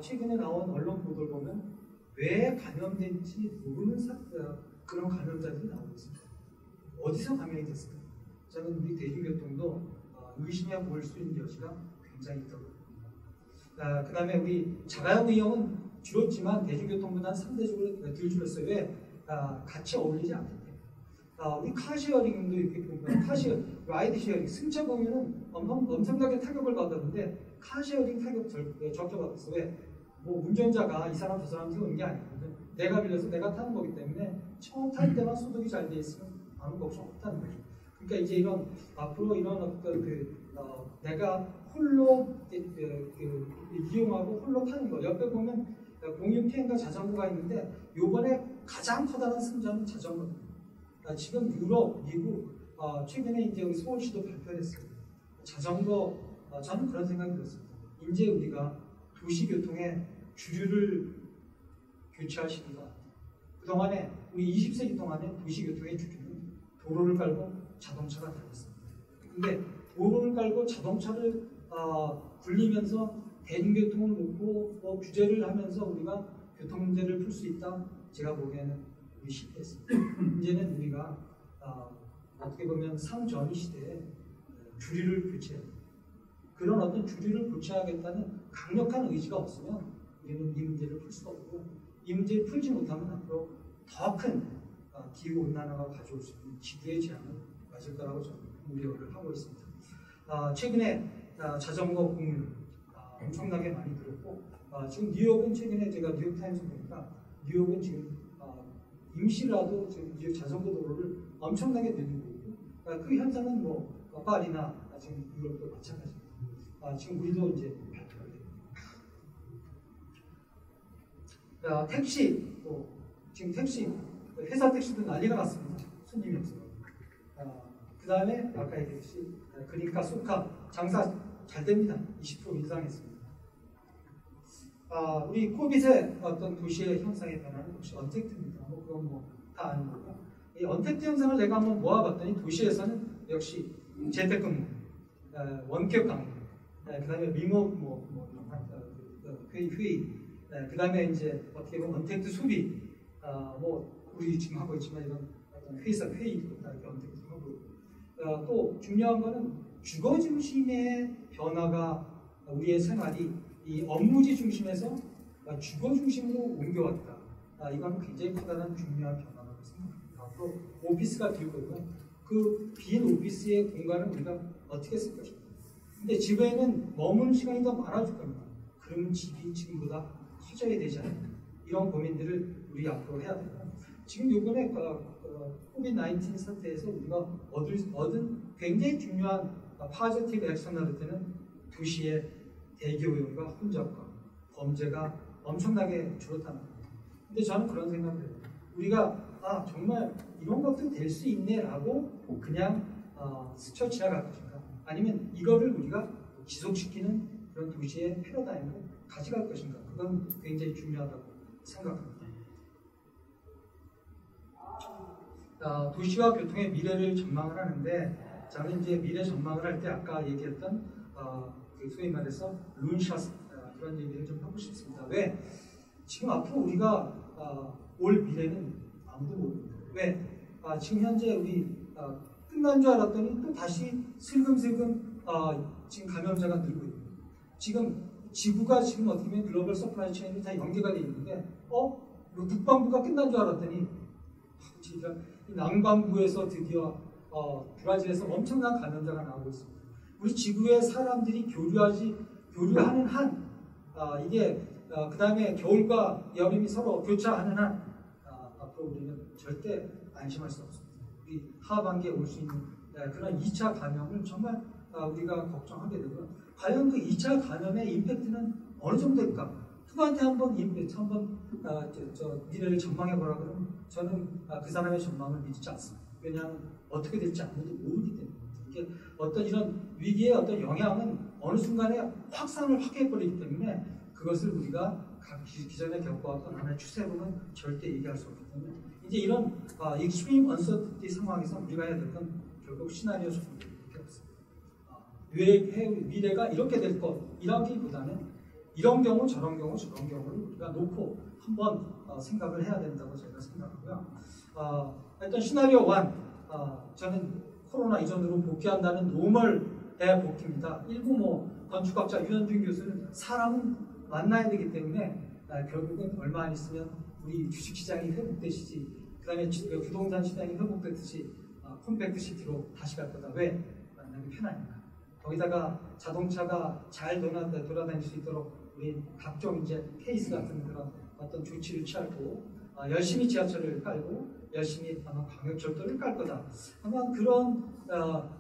최근에 나온 언론 보도를 보면 왜 감염된지 모르는 그런 감염자들이 나오고 있습니다. 어디서 감염이 됐을까? 저는 우리 대중교통도 의심해 볼 수 있는 여지가 굉장히 있다고 봅니다. 그 다음에 우리 자가용 위험은 줄었지만 대중교통보다는 상대적으로 덜 줄었어요. 왜? 같이 어울리지 않기 때문에. 우리 카쉐어링도 이렇게 보면 라이드 쉐어링 승차 보면은 엄청나게 타격을 받았는데 카쉐어링 타격 적게 받았어요. 왜? 뭐 운전자가 이 사람 저 사람 태우는 게 아니거든요. 내가 빌려서 내가 타는 거기 때문에 처음 탈 때만 소득이 잘 돼 있으면 아무 걱정 없다는 거죠. 그러니까 이제 이런 앞으로 이런 어떤 내가 홀로 이용하고 홀로 타는 거. 옆에 보면 공유TM과 자전거가 있는데 요번에 가장 커다란 승자는 자전거입니다. 지금 유럽, 미국 최근에 이제 우리 서울시도 발표했어요. 자전거 저는 그런 생각이 들었습니다. 이제 우리가 도시교통의 주류를 교체할 시기가 그동안에 우리 20세기 동안에 도시교통의 주류는 도로를 깔고 자동차가 다녔습니다. 근데 도로를 깔고 자동차를 굴리면서 대중교통을 놓고 뭐 규제를 하면서 우리가 교통 문제를 풀 수 있다. 제가 보기에는 우리 실패했습니다. 이제는 우리가 어떻게 보면 상전위 시대에 주류를 교체해야 됩니다. 그런 어떤 주류를 교체하겠다는 강력한 의지가 없으면 우리는 이 문제를 풀 수가 없고 이 문제를 풀지 못하면 앞으로 더 큰 기후 온난화가 가져올 수 있는 지구의 재앙을 맞을 거라고 저는 우려를 하고 있습니다. 최근에 자전거 공유 엄청나게 많이 늘었고 지금 뉴욕은 최근에 제가 뉴욕타임스 보니까 뉴욕은 지금 임시라도 지금 뉴욕 자전거 도로를 엄청나게 늘리고 있고 그 현상은 뭐 파리나 지금 유럽도 마찬가지입니다. 지금 우리도 이제 발표가 됩니다. 택시 지금 택시 회사 택시도 난리가 났습니다. 손님이 없어요. 그 다음에 아까 얘기했듯이 그러니까 소카 장사 잘 됩니다. 20% 인상했습니다. 우리 코빗의 어떤 도시의 형상의 변화는 역시 언택트입니다. 그건 다 아는 거고 이 언택트 현상을 내가 한번 모아봤더니 도시에서는 역시 재택근무, 원격 강의, 그 다음에 리모트 회의, 그 다음에 이제 어떻게 보면 언택트 소비, 우리 지금 하고 있지만 이런 어떤 회사 회의도 다 이렇게 언택트 하고 또 중요한 거는 주거 중심의 변화가 우리의 생활이 이 업무지 중심에서 주거 중심으로 옮겨왔다. 이건 굉장히 커다란 중요한 변화라고 생각합니다. 앞으로 오피스가 될 거고요. 그 빈 오피스의 공간을 우리가 어떻게 쓸 것인가. 근데 집에는 머무는 시간이 더 많아질 겁니다. 그러면 집이 지금보다 커져야 되지 않을까. 이런 고민들을 우리 앞으로 해야 돼요. 지금 요번에 코비드-19 사태에서 우리가 얻은 굉장히 중요한 파지티브 엑스터널리티는 도시의 대기오염과 혼잡과 범죄가 엄청나게 줄었다는 겁니다. 근데 저는 그런 생각을 해요. 우리가 정말 이런 것도 될 수 있네라고 그냥 스쳐 지나갈 것인가 아니면 이거를 우리가 지속시키는 그런 도시의 패러다임으로 가져갈 것인가 그건 굉장히 중요하다고 생각합니다. 도시와 교통의 미래를 전망을 하는데 저는 이제 미래 전망을 할 때 아까 얘기했던 소위 말해서 룬샷 그런 얘기를 좀 하고 싶습니다. 왜? 지금 앞으로 우리가 올 미래는 아무도 모릅니다. 왜? 지금 현재 우리 끝난 줄 알았더니 또 다시 슬금슬금 지금 감염자가 늘고 있고 지금 지구가 지금 어떻게 보면 글로벌 서플라이 체인이 다 연계가 되어 있는데 북반구가 끝난 줄 알았더니 진짜 남반구에서 드디어 브라질에서 엄청난 감염자가 나오고 있습니다. 우리 지구의 사람들이 교류하는 한 이게 그 다음에 겨울과 여름이 서로 교차하는 한 앞으로 우리는 절대 안심할 수 없습니다. 우리 하반기에 올 수 있는 그런 2차 감염을 정말 우리가 걱정하게 되고요. 과연 그 2차 감염의 임팩트는 어느 정도일까? 누구한테 한번 미래를 전망해보라 그러면 저는 그 사람의 전망을 믿지 않습니다. 왜냐하면 어떻게 될지 아무도 모르기 때문에 이게 어떤 이런 위기의 어떤 영향은 어느 순간에 확산을 확 해버리기 때문에 그것을 우리가 기존에 겪어왔던 하나의 추세로는 절대 얘기할 수 없기 때문에 이제 이런 익스트림 언서티티 상황에서 우리가 해야 될 건 결국 시나리오 전개밖에 없습니다. 미래가 이렇게 될 것 이라기보다는 이런 경우 저런 경우를 우리가 놓고 한번 생각을 해야 된다고 제가 생각하고요. 일단 시나리오 1 저는 코로나 이전으로 복귀한다는 노멀의 복귀입니다. 일부 건축학자 유현준 교수는 사람은 만나야 되기 때문에 결국은 얼마 안 있으면 우리 주식시장이 회복되시지 그 다음에 부동산 시장이 회복됐듯이 컴팩트 시티로 다시 갈 거다. 왜? 만나기 편하니까. 거기다가 자동차가 잘 돌아다닐 수 있도록 우리 각종 이제 케이스 같은 그런 어떤 조치를 취하고 열심히 지하철을 깔고 열심히 아마 광역철도를 깔 거다. 아마 그런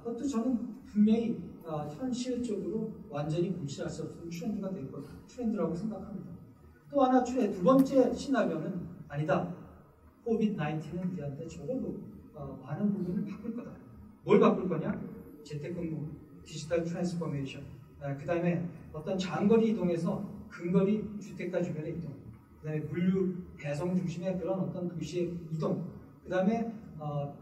것도 저는 분명히 현실적으로 완전히 무시할 수 없는 트렌드가 될 거다. 트렌드라고 생각합니다. 또 하나 두 번째 시나리오는 아니다. 코비드-19은 우리한테 적어도 많은 부분을 바꿀 거다. 뭘 바꿀 거냐? 재택근무, 디지털 트랜스포메이션, 그 다음에 어떤 장거리 이동에서 근거리 주택가 주변의 이동, 그 다음에 물류 배송 중심의 그런 어떤 도시의 이동, 그 다음에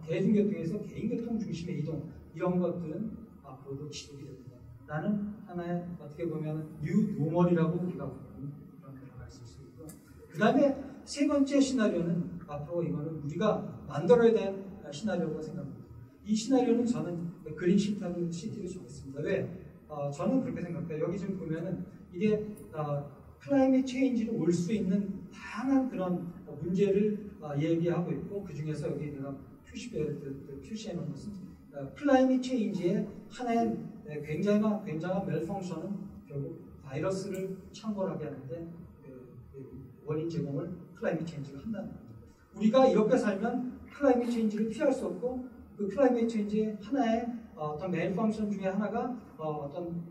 대중교통에서 개인교통 중심의 이동 이런 것들은 앞으로도 지속이 됩니다. 라는 하나의 어떻게 보면 뉴 노멀이라고 우리가 보는 그런 변화가 있을 수 있고요. 그 다음에 세 번째 시나리오는 앞으로 이거는 우리가 만들어야 될 시나리오라고 생각합니다. 이 시나리오는 저는 그린 시티로 정했습니다. 왜? 저는 그렇게 생각해요. 여기 지금 보면은 이게 클라이밋 체인지로 올 수 있는 다양한 그런 문제를 얘기하고 있고 그 중에서 여기 내가 표시해 놓은 것은 클라이밋 체인지의 하나의 굉장한 멜펑션은 결국 바이러스를 창궐하게 하는데 원인 제공을 클라이밋 체인지가 한다는 겁니다. 우리가 이렇게 살면 클라이밋 체인지를 피할 수 없고 그 클라이밋 체인지의 하나의 어떤 멜펑션 중에 하나가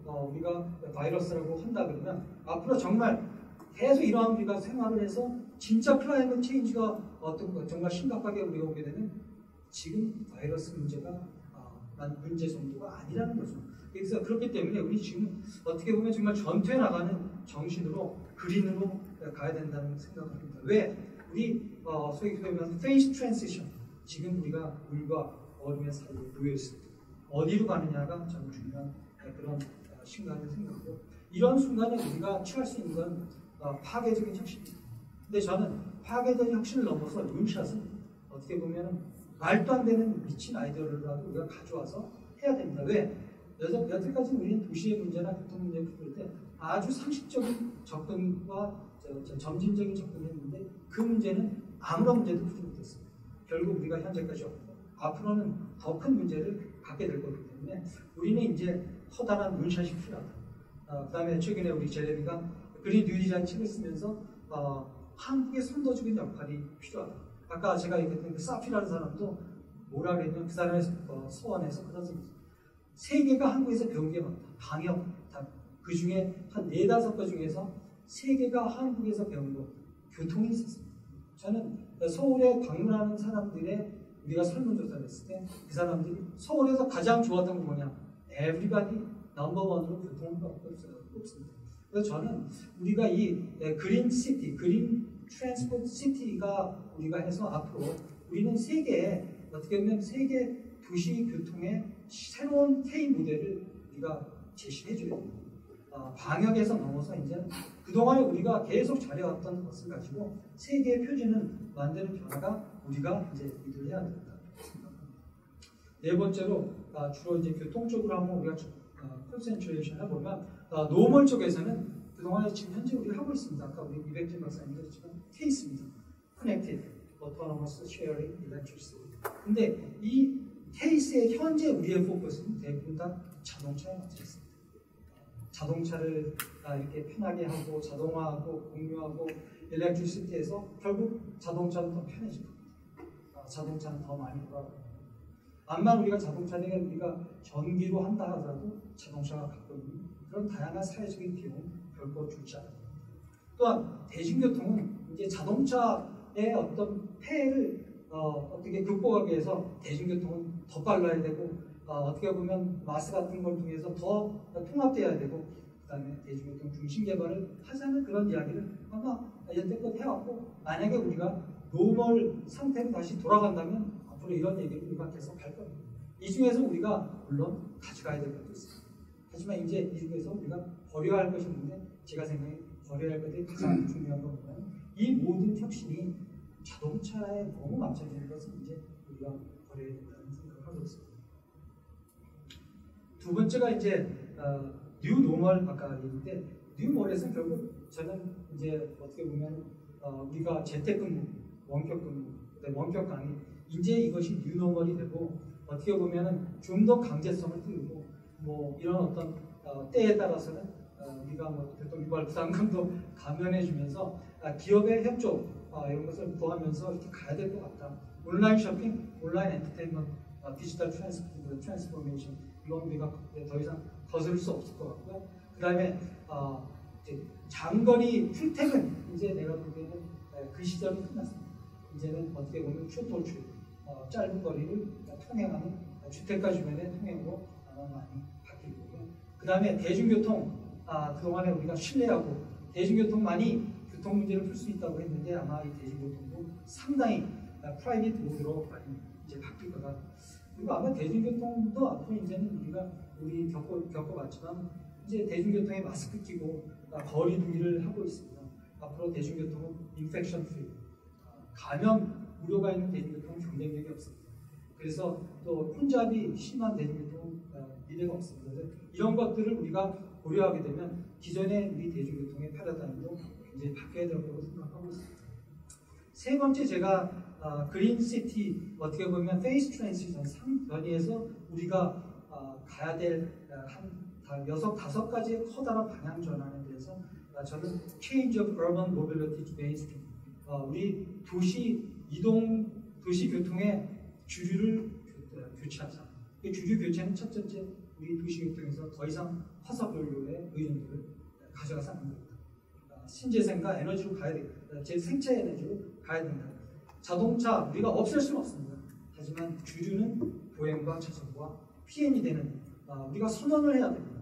우리가 바이러스라고 한다 그러면 앞으로 정말 계속 이러한 우리가 생활을 해서 진짜 클라이밋 체인지가 정말 심각하게 우리가 오게 되면 지금 바이러스 문제가 문제 정도가 아니라는 거죠. 그래서 그렇기 때문에 우리 지금 어떻게 보면 정말 전투에 나가는 정신으로 그린으로 가야 된다는 생각을 합니다. 왜? 우리 소위 말하면 페이스 트랜지션 지금 우리가 물과 어둠의 사이에 놓여 있습니다. 어디로 가느냐가 저는 중요한 그런 순간을 생각하고 이런 순간에 우리가 취할 수 있는 건 파괴적인 혁신입니다. 근데 저는 파괴적인 혁신을 넘어서 룬샷은 어떻게 보면 말도 안 되는 미친 아이디어라도 우리가 가져와서 해야 됩니다. 왜? 여태까지 우리는 도시의 문제나 교통 문제를 풀 때 아주 상식적인 접근과 점진적인 접근을 했는데 그 문제는 아무런 문제도 풀지 못했습니다. 결국 우리가 현재까지 없고 앞으로는 더 큰 문제를 갖게 될 거기 때문에 우리는 이제 커다란 룬샷이 필요하다. 그 다음에 최근에 우리 제레미가 그린 뉴딜이라는 책을 쓰면서 한국에 선도적인 역할이 필요하다. 아까 제가 얘기했던 그 사피라는 사람도 뭐라 그랬냐면 그 사람의 소원에서 그런 생각이 세계가 한국에서 배운 게 많다. 방역, 그 중에 한 4-5개 중에서 3개가 한국에서 배운 거 교통이 있었습니다. 저는 서울에 방문하는 사람들의 우리가 설문조사를 했을 때 그 사람들이 서울에서 가장 좋았던 건 뭐냐? Everybody 넘버 1으로 교통을 꼽습니다. 그래서 저는 우리가 이 그린 시티, 그린 트랜스포트 시티가 우리가 해서 앞으로 우리는 세계에 어떻게 보면 세계 도시 교통의 새로운 K 모델을 우리가 제시해줘야 됩니다. 방역에서 넘어서 이제 그동안에 우리가 계속 잘해왔던 것을 가지고 세계의 표준을 만드는 변화가 우리가 이제 이들을 해야 된다. 네 번째로 주로 이제 교통 쪽으로 한번 우리가 컨센트레이션 해보면 노멀 쪽에서는 그동안에 지금 현재 우리가 하고 있습니다. 아까 우리 이백진 박사님도 했지만 케이스입니다. Connected, Autonomous, Sharing, Electricity. 근데 이 케이스의 현재 우리의 포커스는 대부분 다 자동차에 맞춰 있습니다. 자동차를 이렇게 편하게 하고 자동화하고 공유하고 일렉트리시티에서 결국 자동차는 더 편해질 겁니다. 자동차는 더 많이 돌아가고 암만 우리가 자동차를 우리가 전기로 한다 하더라도 자동차가 갖고 있는 그런 다양한 사회적인 비용은 결코 줄지 않습니다. 또한 대중교통은 이제 자동차의 어떤 폐해를 어떻게 극복하기 위해서 대중교통은 더 빨라야 되고 어떻게 보면 마스 같은 걸 통해서 더 통합돼야 되고 그 다음에 대중교통 중심 개발을 하자는 그런 이야기를 아마 여태껏 해왔고 만약에 우리가 노멀 상태로 다시 돌아간다면 앞으로 이런 얘기를 우리가 계속 할 겁니다. 이 중에서 우리가 물론 가져가야 될 것도 있습니다. 하지만 이제 이 중에서 우리가 버려야 할 것이 있는데 제가 생각해 버려야 할 것들이 가장 중요한 건 뭐냐면 이 모든 혁신이 자동차에 너무 맞춰지는 것은 이제 우리가 버려야 된다는 생각을 하고 있습니다. 두 번째가 이제 뉴 노멀 아까 얘기인데 뉴 노멀에서는 결국 저는 이제 어떻게 보면 우리가 재택근무, 원격근무, 원격 강의 이제 이것이 뉴 노멀이 되고 어떻게 보면은 좀 더 강제성을 띄우고 뭐 이런 어떤 때에 따라서는 우리가 뭐 교통유발 부담금도 감면해주면서 기업의 협조 이런 것을 더하면서 이렇게 가야 될 것 같다. 온라인 쇼핑, 온라인 엔터테인먼트, 디지털 트랜스포메이션 이건 우리가 더 이상 거스를 수 없을 것 같고요. 그 다음에 장거리 출퇴근 이제 내가 보기에는 그 시절이 끝났습니다. 이제는 어떻게 보면 슈터출 짧은 거리를 통행하는 주택가 주변의 통행으로 아마 많이 바뀔 거고요. 그 다음에 대중교통 그동안에 우리가 신뢰하고 대중교통만이 교통 문제를 풀 수 있다고 했는데 아마 이 대중교통도 상당히 프라이빗 모드로 많이 이제 바뀔 거다. 그리고 아마 대중교통도 앞으로 이제는 우리 겪어봤지만 이제 대중교통에 마스크 끼고 거리 두기를 하고 있습니다. 앞으로 대중교통은 인펙션 프리, 감염 우려가 있는 대중교통은 경쟁력이 없습니다. 그래서 또 혼잡이 심한 대중교통은 미래가 없습니다. 그래서 이런 것들을 우리가 고려하게 되면 기존의 우리 대중교통의 패러다임도 굉장히 바뀌어야 될 거라고 생각하고 있습니다. 세 번째 제가 그린시티 어떻게 보면 페이스 트랜시션 3단위에서 우리가 가야 될 한 6-5가지의 커다란 방향 전환에 대해서 저는 Change of Urban Mobility to Mainstream, 우리 도시 교통의 주류를 교체하자. 주류 교체는 첫 번째 우리 도시 교통에서 더 이상 화석 연료의 의존도를 가져가서 안 됩니다. 신재생과 에너지로 가야 되겠다. 제 생체 에너지로 가야 된다. 자동차 우리가 없앨 수는 없습니다. 하지만 주류는 보행과 자전거와 PM이 되는 우리가 선언을 해야 됩니다.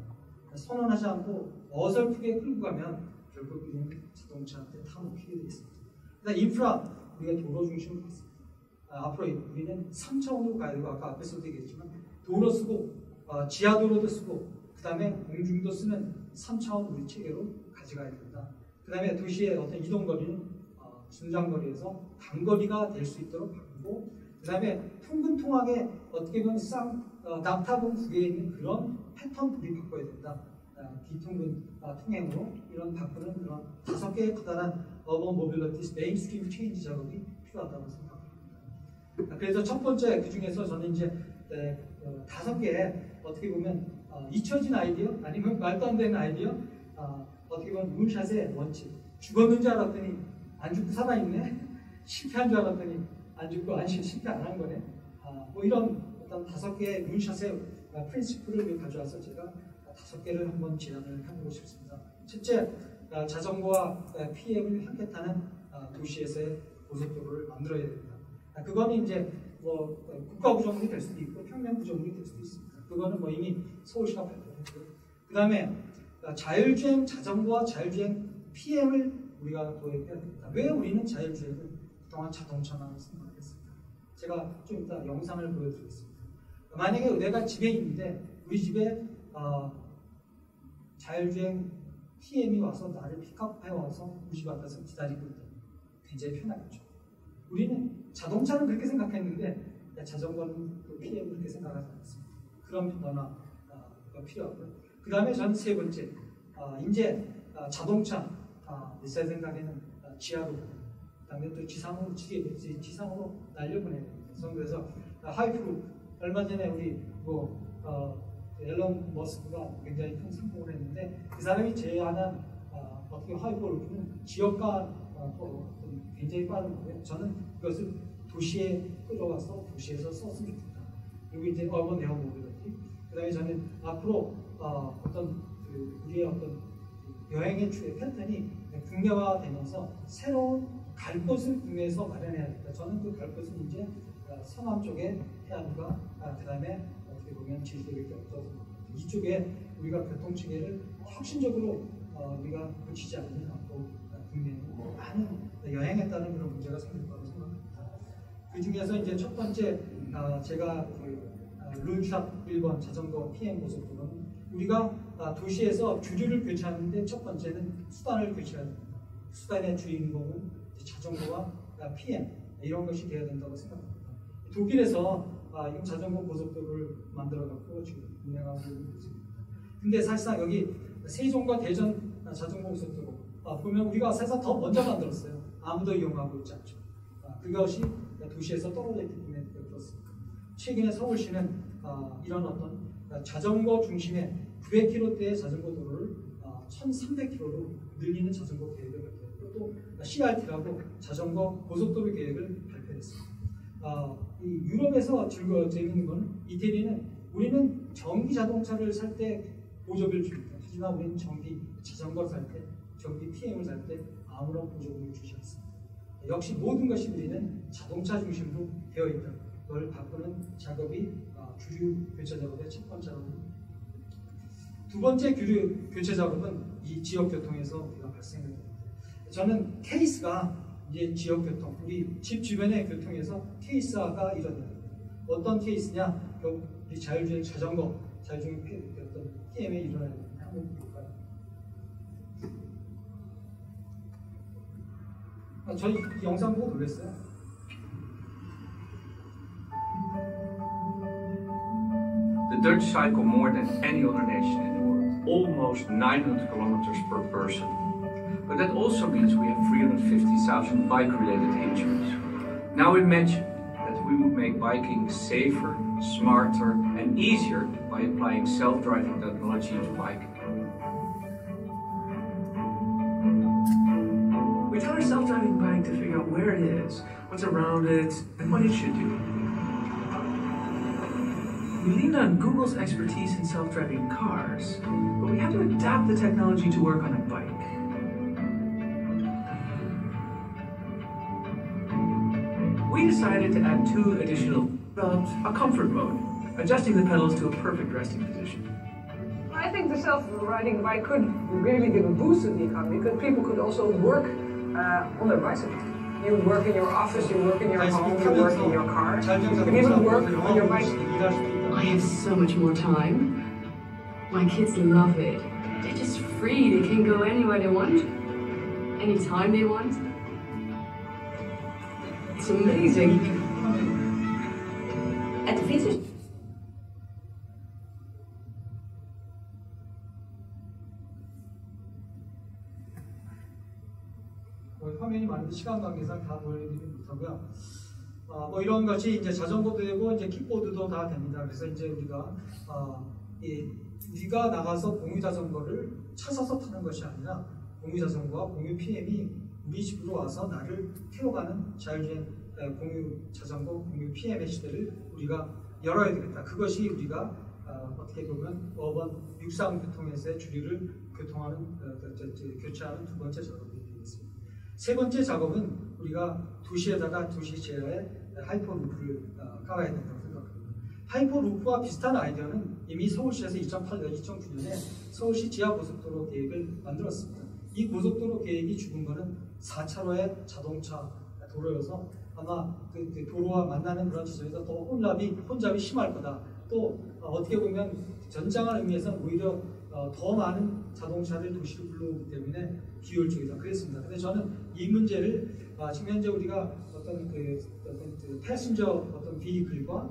선언하지 않고 어설프게 끌고 가면 결국 우리는 자동차한테 타먹히게 되어 있습니다. 그다음 인프라 우리가 도로 중심으로 갔습니다. 앞으로 우리는 3차원으로 가야 되고 아까 앞에서도 얘기했지만 도로 쓰고 지하도로도 쓰고 그 다음에 공중도 쓰는 3차원 우리 체계로 가져가야 된다. 그 다음에 도시의 어떤 이동거리는 중장거리에서 단거리가 될 수 있도록 바꾸고 그 다음에 통근통하게 어떻게 보면 낙타봉 두 개에 있는 그런 패턴 우리 바꿔야 된다. 비통근 통행으로 이런 바꾸는 그런 5개의 커다란 어번 모빌리티 메인스트림 체인지 작업이 필요하다고 생각합니다. 그래서 첫 번째 그 중에서 저는 이제 5개 어떻게 보면 잊혀진 아이디어 아니면 말도 안 되는 아이디어 어떻게 보면 문샷의 원칙 죽었는 줄 알았더니 안 죽고 살아있네 실패한 줄 알았더니 안 죽고 실패 안 한 거네 뭐 이런 어떤 5개의 문샷의 프린시플을 가져와서 제가 5개를 한번 제안을 해보고 싶습니다. 첫째, 자전거와 PM을 함께 타는 도시에서의 고속도로를 만들어야 됩니다. 그거는 이제 뭐 국가 구조물이 될 수도 있고 평면 구조물이 될 수도 있습니다. 그거는 뭐 이미 서울시가 발표했고요. 그 다음에 자율주행 자전거와 자율주행 PM을 우리가 도입해야 됩니다. 왜 우리는 자율주행을 그동안 자동차만 생각했습니다. 제가 좀 이따 영상을 보여드리겠습니다. 만약에 내가 집에 있는데 우리 집에 자율주행 PM이 와서 나를 픽업해 와서 우리 집 앞에서 기다리고 있다. 굉장히 편하겠죠. 우리는 자동차는 그렇게 생각했는데 자전거는 또 PM을 그렇게 생각하지 않습니다. 그런 변화가 필요하고요. 그 다음에 저는 세 번째, 이제 자동차, 제 생각에는 지하로, 그 다음에 또 지상으로 날려보내야 됩니다. 그래서 하이프루, 얼마 전에 우리 앨런 머스크가 굉장히 큰 성공을 했는데 그 사람이 제안한 어떻게 하이퍼루프는 지역과 굉장히 빠른 거고요. 저는 그것을 도시에 끌어와서 도시에서 썼으면 좋겠다. 그리고 이제 어번 에어 모빌리티. 그다음에 저는 앞으로 우리의 어떤 여행의 주의 패턴이 국내화되면서 새로운 갈 곳을 국내에서 마련해야 됩니다. 저는 그 갈 곳은 이제 서남 쪽에 해안가, 그다음에 어떻게 보면 제주도 이렇게 엎어서 이쪽에 우리가 교통체계를 혁신적으로 우리가 고치지 않고 국내에 많은 여행에 따른 그런 문제가 생길 거라고 생각합니다. 그 중에서 이제 첫 번째 제가 룬샵 1번 자전거 PM 고속도로는 우리가 도시에서 주류를 교체하는데 첫 번째는 수단을 교체해야 됩니다. 수단의 주인공은 자전거와 PM 이런 것이 되어야 된다고 생각합니다. 독일에서 이 자전거 고속도로를 만들어갖고 지금 운행하고 있는 것입니다. 근데 사실상 여기 세종과 대전 자전거 고속도로 보면 우리가 사실상 더 먼저 만들었어요. 아무도 이용하고 있지 않죠. 그것이 도시에서 떨어져 있기 때문에 그렇습니다. 최근에 서울시는 이런 어떤 자전거 중심의 900km대의 자전거 도로를 1300km로 늘리는 자전거 계획을 발표했고 또 CRT라고 자전거 고속도로 계획을 발표했습니다. 이 유럽에서 재밌는 건 이태리는 우리는 전기 자동차를 살 때 보조비를 줍니다. 하지만 우리는 전기 자전거를 살 때, 전기 PM을 살 때 아무런 보조비를 주지 않습니다. 역시 모든 것이 우리는 자동차 중심으로 되어 있다. 그걸 바꾸는 작업이 주류 교체 작업의 첫 번째 작업입니다. 두 번째 주류 교체 작업은 이 지역 교통에서 우리가 발생합니다. 저는 케이스가 이제 지역 교통, 우리 집 주변의 교통에서 케이스화가 일어나야 됩니다. 어떤 케이스냐? 결국 이 자율주행 자전거, 자율주행 어떤 PM에 일어나야 되는 한번 볼까요? 저희 이 영상 보고 놀랐어요. The Dutch cycle more than any other nation in the world, almost 900 kilometers per person. But that also means we have 350,000 bike-related injuries. Now imagine that we would make biking safer, smarter and easier by applying self-driving technology to biking. We tell our self-driving bike to figure out where it is, what's around it, and what it should do. We lean on Google's expertise in self-driving cars, but we have to adapt the technology to work on a bike. We decided to add 2 additional developed a comfort mode, adjusting the pedals to a perfect resting position. I think the self-riding bike could really give a boost to the economy because people could also work on their bicycle. You work in your office, you work in your home, you work in your car. You can even work on your bicycle. I have so much more time. My kids love it. They're just free. They can go anywhere they want, anytime they want. It's amazing. At the fietsen. 화면이 많은데 시간 관계상 다 보여드리지 못하고요. 뭐 이런 것이 이제 자전거도 되고 이제 킥보드도 다 됩니다. 그래서 이제 우리가 우리가 나가서 공유 자전거를 찾아서 타는 것이 아니라 공유 자전거와 공유 PM이 우리 집으로 와서 나를 태워가는 자율주행 공유 자전거, 공유 PM의 시대를 우리가 열어야 되겠다. 그것이 우리가 어떻게 보면 어번 육상 교통에서의 주류를 교체하는 두 번째 작업이 되겠습니다. 세 번째 작업은 우리가 도시에다가 도시 지하에 하이퍼루프를 깔아야 된다고 생각합니다. 하이퍼루프와 비슷한 아이디어는 이미 서울시에서 2008년, 2009년에 서울시 지하고속도로 계획을 만들었습니다. 이 고속도로 계획이 죽은 것은 4차로의 자동차 도로여서 아마 그 도로와 만나는 그런 지점에서 더 혼잡이 심할 거다. 또 어떻게 보면 전장한 의미에서 오히려 더 많은 자동차를 도시로 불러오기 때문에 비효율적이다. 그랬습니다. 근데 저는 이 문제를 지금 현재 우리가 어떤 패신저 어떤 비클과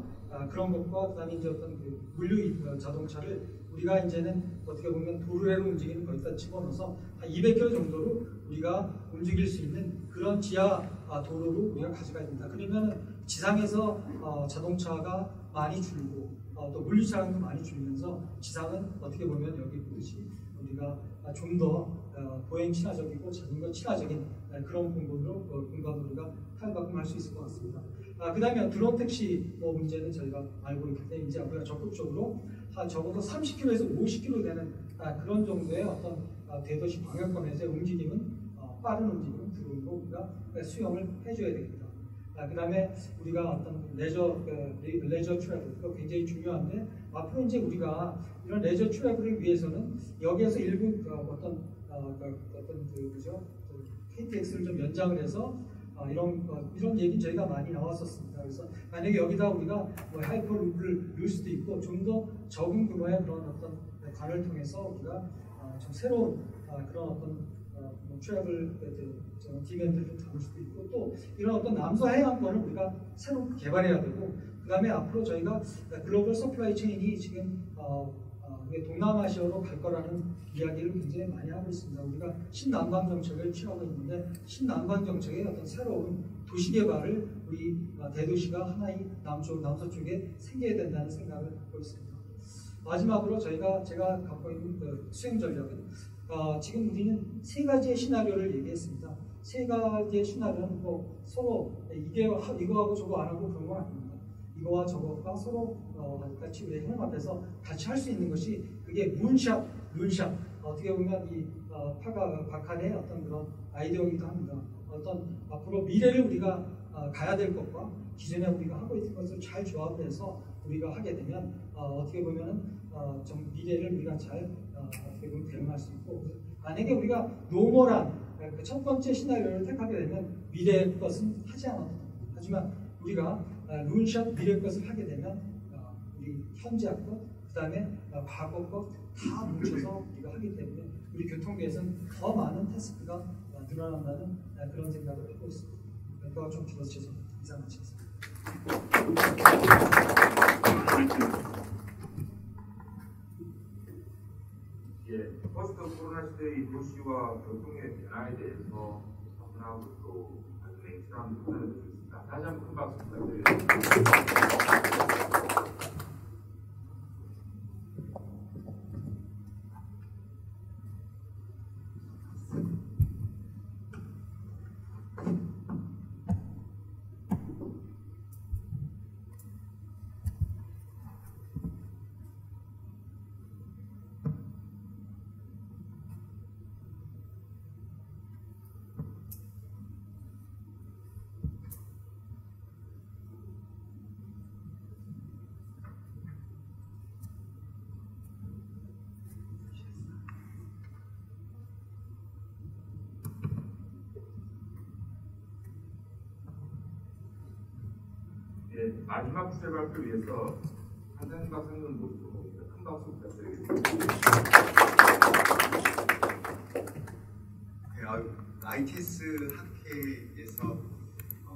그런 것과 그다음에 이제 어떤 물류 자동차를 우리가 이제는 어떻게 보면 도로로 움직이는 거기다 집어넣어서 한 200km 정도로 우리가 움직일 수 있는 그런 지하 도로로 우리가 가져가야 됩니다. 그러면 지상에서 자동차가 많이 줄고 또 물류 차량도 많이 줄면서 지상은 어떻게 보면 여기 보듯이 우리가 좀 더 보행 친화적이고 자전거 친화적인 그런 공간으로 우리가 탈바꿈할 수 있을 것 같습니다. 그 다음에 드론 택시 문제는 저희가 알고 있기 때문에 이제 우리가 적극적으로 적어도 30km에서 50km 되는 그런 정도의 어떤 대도시 광역권에서의 움직임은 빠른 움직임은 드론으로 우리가 수용을 해줘야 되겠다. 그 다음에 우리가 어떤 레저 트래블도 굉장히 중요한데 앞으로 이제 우리가 이런 레저 트래블을 위해서는 여기에서 일부 KTX를 좀 연장을 해서 이런 얘기 저희가 많이 나왔었습니다. 그래서 만약에 여기다 우리가 하이퍼루프를 넣을 수도 있고 좀 더 적은 규모의 그런 어떤 관을 통해서 우리가 좀 새로운 그런 어떤 트래블 디맨드를 담을 수도 있고 또 이런 어떤 남서 해양권을 우리가 새로 개발해야 되고 그 다음에 앞으로 저희가 글로벌 서플라이 체인이 지금 동남아시아로 갈 거라는 이야기를 굉장히 많이 하고 있습니다. 우리가 신남방 정책을 취하고 있는데 신남방 정책의 어떤 새로운 도시 개발을 우리 대도시가 하나의 남서쪽에 생겨야 된다는 생각을 하고 있습니다. 마지막으로 제가 갖고 있는 수행 전략은 지금 우리는 3가지의 시나리오를 얘기했습니다. 3가지의 시나리오는 서로 이거하고 저거 안 하고 그런 건 아닙니다. 이거와 저거가 서로 같이 우리 형 앞에서 같이 할 수 있는 것이 그게 문샷, 룬샷 어떻게 보면 이 박한의 어떤 그런 아이디어이기도 합니다. 어떤 앞으로 미래를 우리가 가야 될 것과 기존에 우리가 하고 있는 것을 잘 조합해서 우리가 하게 되면 어떻게 보면은 좀 미래를 우리가 잘 어떻게 보면 대응할 수 있고 만약에 우리가 노멀한 첫 번째 시나리오를 택하게 되면 미래의 것은 하지 않아도 됩니다. 하지만 우리가 룬샷 미래 것을 하게 되면 우리 현재 것, 그 다음에 과거 것 다 뭉쳐서 우리가 하기 때문에 우리 교통계에서는 더 많은 태스크가 늘어난다는 그런 생각을 하고 있습니다. 그거 좀 길어서 죄송합니다. 이상 마치겠습니다. 포스트 코로나 시대의 도시와 교통의 변화에 대해서 차분하고 또 아주 냉철한 답변을 드리겠습니다. 다시 한번 큰 박수 부탁드립니다. 마지막 주제 발표를 위해서 한상희 박사님 모시고 큰 박수 부탁드리겠습니다. ITS 학회에서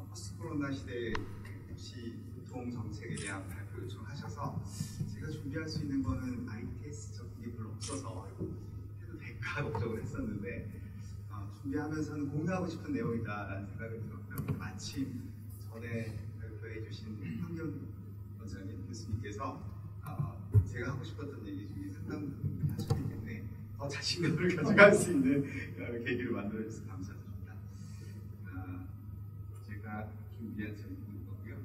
포스트 코로나 시대 도시 교통 정책에 대한 발표 요청하셔서 제가 준비할 수 있는 거는 ITS적인 게 별로 없어서 해도 될까 걱정을 했었는데 준비하면서는 공유하고 싶은 내용이다라는 생각이 들었고요. 마침 전에 발표해 주신 황경 원장님 교수님께서 제가 하고 싶었던 얘기 중에 상당 부분 하셨기 때문에 더 자신감을 가져갈 수 있는 계기를 만들어 주셔서 감사드립니다. 제가 준비한 질문인 거고요.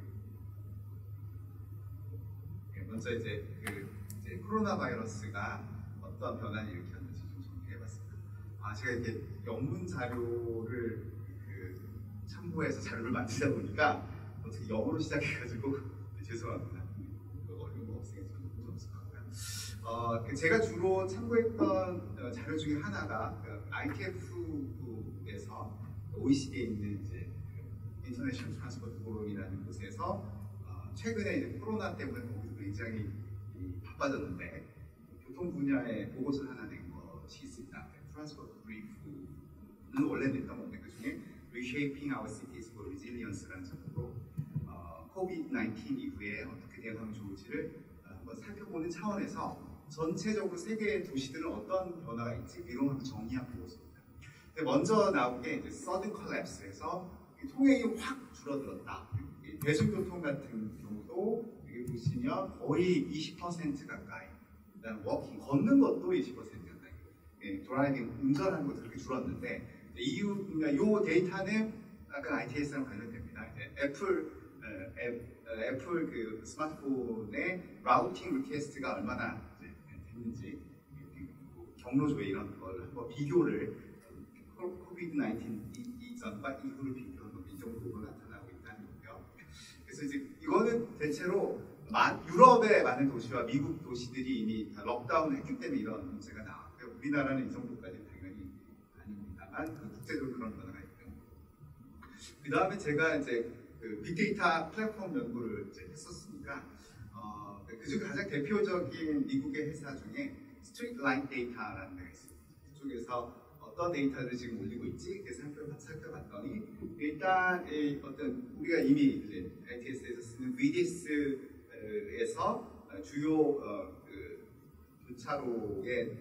먼저 이제 코로나 바이러스가 어떤 변화를 일으켰는지 좀 정리해봤습니다. 제가 이렇게 영문 자료를 참고해서 자료를 만들다 보니까 어떻게 영어로 시작해가지고 죄송합니다. 어려운 거 없으니까 저는 문제 없을 것 같고요. 제가 주로 참고했던 자료 중에 하나가 ITF에서 OECD에 있는 이제 인터내셔널 트랜스포트 포럼이라는 곳에서 최근에 이제 코로나 때문에 거기서 굉장히 바빠졌는데 교통 분야의 보고서 하나 낸 것이 있습니다. 트랜스포트 브리프는 원래 냈던 건데 그 중에 Reshaping Our Cities for Resilience라는 제목으로 COVID-19 이후에 어떻게 대응하면 좋을지를 한번 살펴보는 차원에서 전체적으로 세계의 도시들은 어떤 변화가 있지 이런 걸 정리한 보고서입니다. 근데 먼저 나온 게 이제 서든 컬랩스에서 통행이 확 줄어들었다. 대중교통 같은 경우도 여기 보시면 거의 20% 가까이, 그다음 워킹 걷는 것도 20% 가까이, 드라이빙 운전하는 것도 그렇게 줄었는데 이 데이터는 약간 ITS랑 관련됩니다. 이제 애플 그 스마트폰의 라우팅 리퀘스트가 얼마나 됐는지 경로 조회 이런 걸 한번 비교를 코비드-19 이전과 이후를 비교한 이 정도로 나타나고 있다는 거고요. 그래서 이제 이거는 대체로 유럽의 많은 도시와 미국 도시들이 이미 다 록다운을 했기 때문에 이런 문제가 나왔고요. 우리나라는 이 정도까지는 당연히 아닙니다만 국제적으로 그런 변화가 있고요. 그 다음에 제가 이제 빅데이터 플랫폼 연구를 이제 했었으니까 그중 가장 대표적인 미국의 회사 중에 스트리트 라인 데이터라는 데가 있습니다. 그쪽에서 어떤 데이터를 지금 올리고 있지? 이렇게 살펴봤더니 일단 어떤 우리가 이미 이제 ITS에서 쓰는 VDS에서 주요 교차로의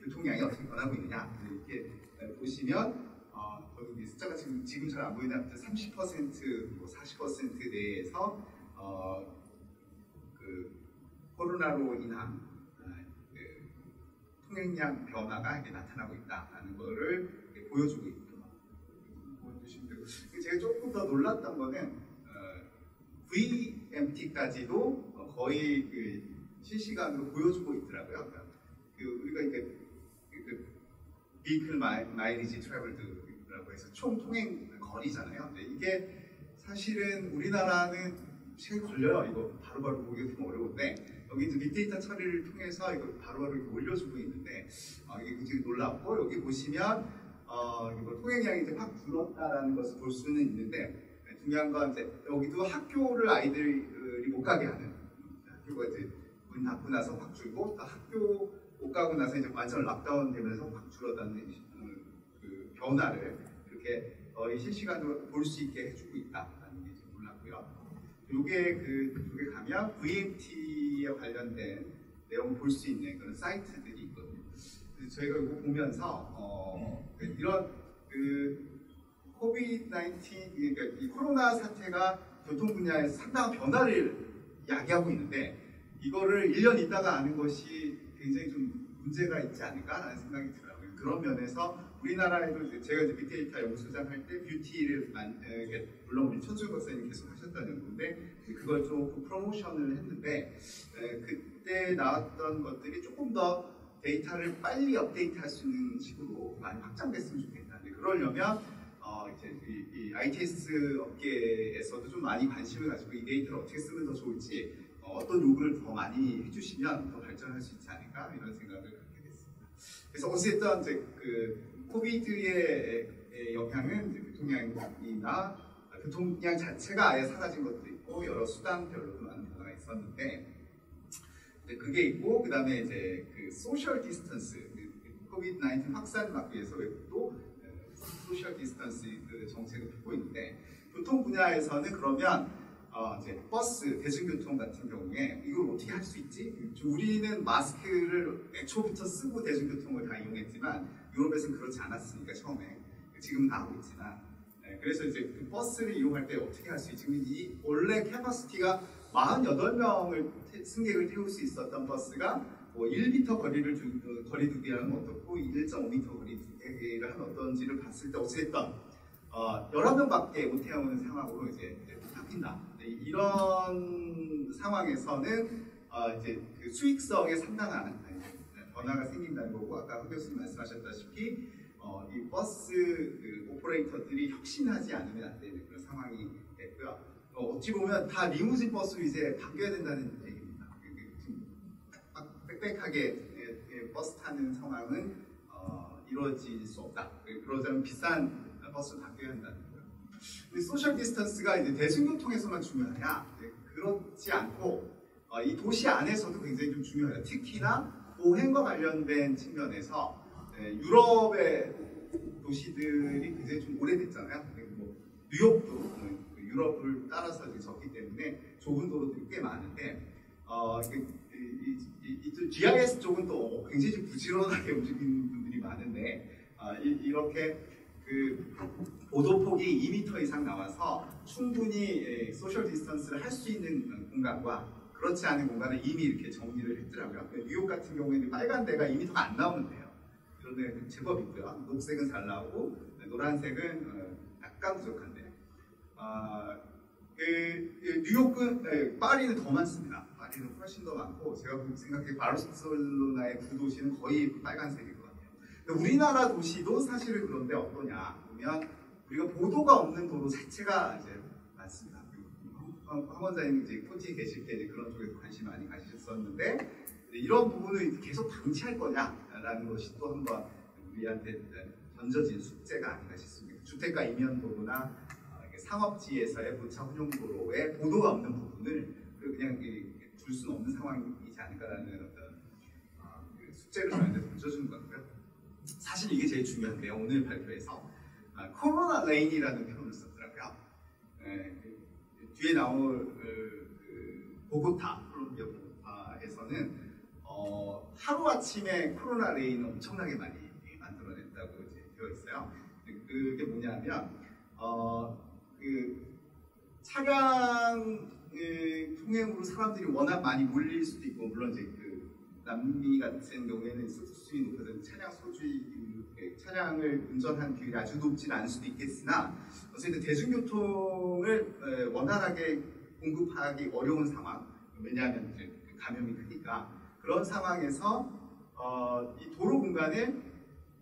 교통량이 어떻게 변하고 있느냐 이렇게 보시면 거기 숫자가 지금 잘 안 보이는데 아무튼 30% 뭐 40% 내에서 코로나로 인한 통행량 변화가 이렇게 나타나고 있다라는 거를 보여주고 있고요. 제가 조금 더 놀랐던 거는 VMT까지도 거의 실시간으로 보여주고 있더라고요. 우리가 이제 Vehicle Mileage Traveled라고 해서 총 통행 거리잖아요. 근데 이게 사실은 우리나라는 시간이 걸려요. 이거 바로바로 보기가 좀 어려운데 여기 이제 빅데이터 처리를 통해서 이거 바로바로 이렇게 올려주고 있는데 이게 굉장히 놀랍고 여기 보시면 통행량이 이제 확 줄었다라는 것을 볼 수는 있는데 중요한 건 이제 여기도 학교를 아이들이 못 가게 하는, 학교가 이제 문 닫고 나서 확 줄고, 또 학교 못 가고 나서 이제 완전 락다운 되면서 확 줄어드는 그 변화를 이렇게 실시간으로 볼 수 있게 해주고 있다라는 게 이제 몰랐고요. 요게 그쪽에 가면 VMT에 관련된 내용을 볼 수 있는 그런 사이트들이 있거든요. 그래서 저희가 이거 보면서 이런 코비드-19, 그러니까 이 코로나 사태가 교통 분야에서 상당한 변화를 야기하고 있는데, 이거를 1년 있다가 아는 것이 굉장히 좀 문제가 있지 않을까라는 생각이 들어요. 그런 면에서 우리나라에도 제가 이제 빅데이터 연구소장 할 때 뷰티를 물론 우리 천수영 박사님이 계속 하셨다는 연구인데, 그걸 조금 프로모션을 했는데, 그때 나왔던 것들이 조금 더 데이터를 빨리 업데이트할 수 있는 식으로 많이 확장됐으면 좋겠다. 그러려면 이제 이 ITS 업계에서도 좀 많이 관심을 가지고 이 데이터를 어떻게 쓰면 더 좋을지, 어떤 요구를 더 많이 해주시면 더 발전할 수 있지 않을까, 이런 생각을 갖게 됐습니다. 그래서 어쨌든 이제 그 코비드의 영향은 이제 교통량이나 교통량 자체가 아예 사라진 것도 있고 여러 수단별로도 많은 변화가 있었는데, 그게 있고, 그 다음에 이제 그 소셜 디스턴스, 코비드-19 확산을 막기 위해서 외국도 소셜 디스턴스 정책을 펴고 있는데, 교통 분야에서는 그러면 이제 버스, 대중교통 같은 경우에 이걸 어떻게 할 수 있지? 우리는 마스크를 애초부터 쓰고 대중교통을 다 이용했지만 유럽에서는 그렇지 않았으니까 처음에, 지금은 다 하고 있지만, 그래서 이제 그 버스를 이용할 때 어떻게 할 수 있지? 이 원래 캐파시티가 48명을 승객을 태울 수 있었던 버스가 뭐 1m 거리 두기를 하면 어떻고 1.5m 거리 두기를 하면 어떤지를 봤을 때 어찌됐든 11명밖에 못 태우는 상황으로 이제 바뀐다. 이런 상황에서는 이제 그 수익성에 상당한 변화가 생긴다는 거고, 아까 황 교수님 말씀하셨다시피 이 버스 오퍼레이터들이 혁신하지 않으면 안 되는 그런 상황이 됐고요. 어찌 보면 다 리무진 버스로 이제 바뀌어야 된다는 얘기입니다. 막 빽빽하게 버스 타는 상황은 이루어질 수 없다. 그러자면 비싼 버스로 바뀌어야 한다는 거예요. 근데 소셜 디스턴스가 이제 대중교통에서만 중요하냐? 그렇지 않고 이 도시 안에서도 굉장히 좀 중요해요. 특히나 보행과 관련된 측면에서 유럽의 도시들이 굉장히 좀 오래됐잖아요. 뭐 뉴욕도 유럽을 따라서 졌기 때문에 좁은 도로들이 꽤 많은데, 이 GIS 쪽은 또 굉장히 좀 부지런하게 움직이는 분들이 많은데, 이렇게 그 보도폭이 2m 이상 나와서 충분히 소셜 디스턴스를 할 수 있는 공간과 그렇지 않은 공간을 이미 이렇게 정리를 했더라고요. 뉴욕 같은 경우에는 빨간 데가 2m가 안 나오는데요. 그런데 제법 있고요. 녹색은 잘 나오고 노란색은 약간 부족한데, 뉴욕은 파리는 더 많습니다. 파리는 훨씬 더 많고, 제가 생각해 바르셀로나의 구도시는 거의 빨간색일 것 같아요. 근데 우리나라 도시도 사실은 그런데 어떠냐 보면 우리가 보도가 없는 도로 자체가 이제 많습니다. 황 원장님 이제 코치에 계실 때 이제 그런 쪽에서 관심 많이 가지셨었는데, 이런 부분을 계속 방치할 거냐라는 것이 또 한번 우리한테 던져진 숙제가 아닌가 싶습니다. 주택가 이면도로나 상업지에서의 부차 혼용도로에 보도가 없는 부분을 그냥 둘 수는 없는 상황이지 않을까라는 어떤 숙제를 저희한테 던져주는 것 같고요. 사실 이게 제일 중요한데요. 오늘 발표에서 코로나 레인이라는 표현을 썼더라고요. 뒤에 나올 보고타, 콜롬비아 보고타에서는 하루아침에 코로나 레인을 엄청나게 많이 만들어냈다고 이제 되어 있어요. 그게 뭐냐면 그 차량 통행으로 사람들이 워낙 많이 몰릴 수도 있고, 물론 이제 그 남미 같은 경우에는 수준이 높아서 차량을 운전하는 비율이 아주 높지 않을 수도 있겠으나, 어쨌든 대중교통을 원활하게 공급하기 어려운 상황, 왜냐하면 이제 감염이 크니까, 그런 상황에서 이 도로 공간을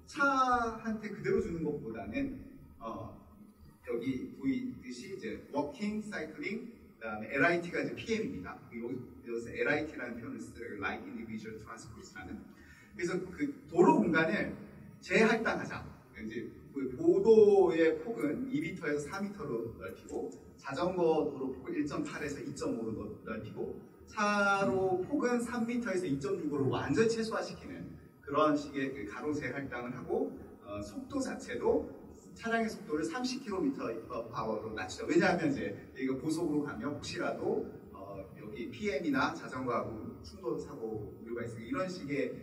차한테 그대로 주는 것보다는 여기 보이듯이 이제 워킹, 사이클링, 그다음에 LIT가 이제 PM입니다. 여기서 LIT라는 표현을 쓰더라고요. Light Individual Transport라는. 그래서 그 도로 공간을 재할당하자. 이제 보도의 폭은 2m에서 4m로 넓히고 자전거 도로 폭을 1.8에서 2.5로 넓히고 차로 폭은 3m에서 2.6으로 완전히 최소화시키는 그런 식의 그 가로세 할당을 하고 속도 자체도 차량의 속도를 30km/h로 낮추죠. 왜냐하면 이제 이거 고속으로 가면 혹시라도 여기 PM이나 자전거하고 충돌 사고 우려가 있으니까 이런 식의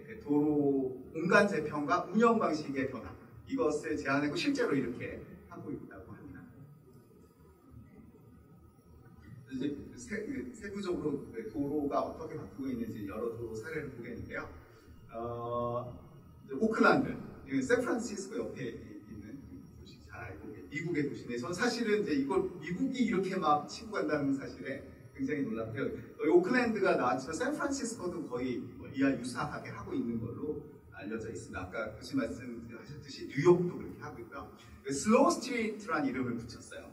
그 도로 공간 재편과 운영 방식의 변화 이것을 제안하고 실제로 이렇게 하고 있다고 합니다. 이제 세부적으로 도로가 어떻게 바뀌고 있는지 여러 도로 사례를 보겠는데요. 오클랜드, 샌프란시스코 옆에 있는 도시 잘 알고 계신 미국의 도시인데 전 사실은 이제 이걸 미국이 이렇게 막 치고 간다는 사실에 굉장히 놀랐고요. 오클랜드가 나왔지만 샌프란시스코도 거의 이와 유사하게 하고 있는 걸로 알려져 있습니다. 아까 교수님 말씀하셨듯이 뉴욕도 그렇게 하고 있고요. 슬로우 스트리트라는 이름을 붙였어요.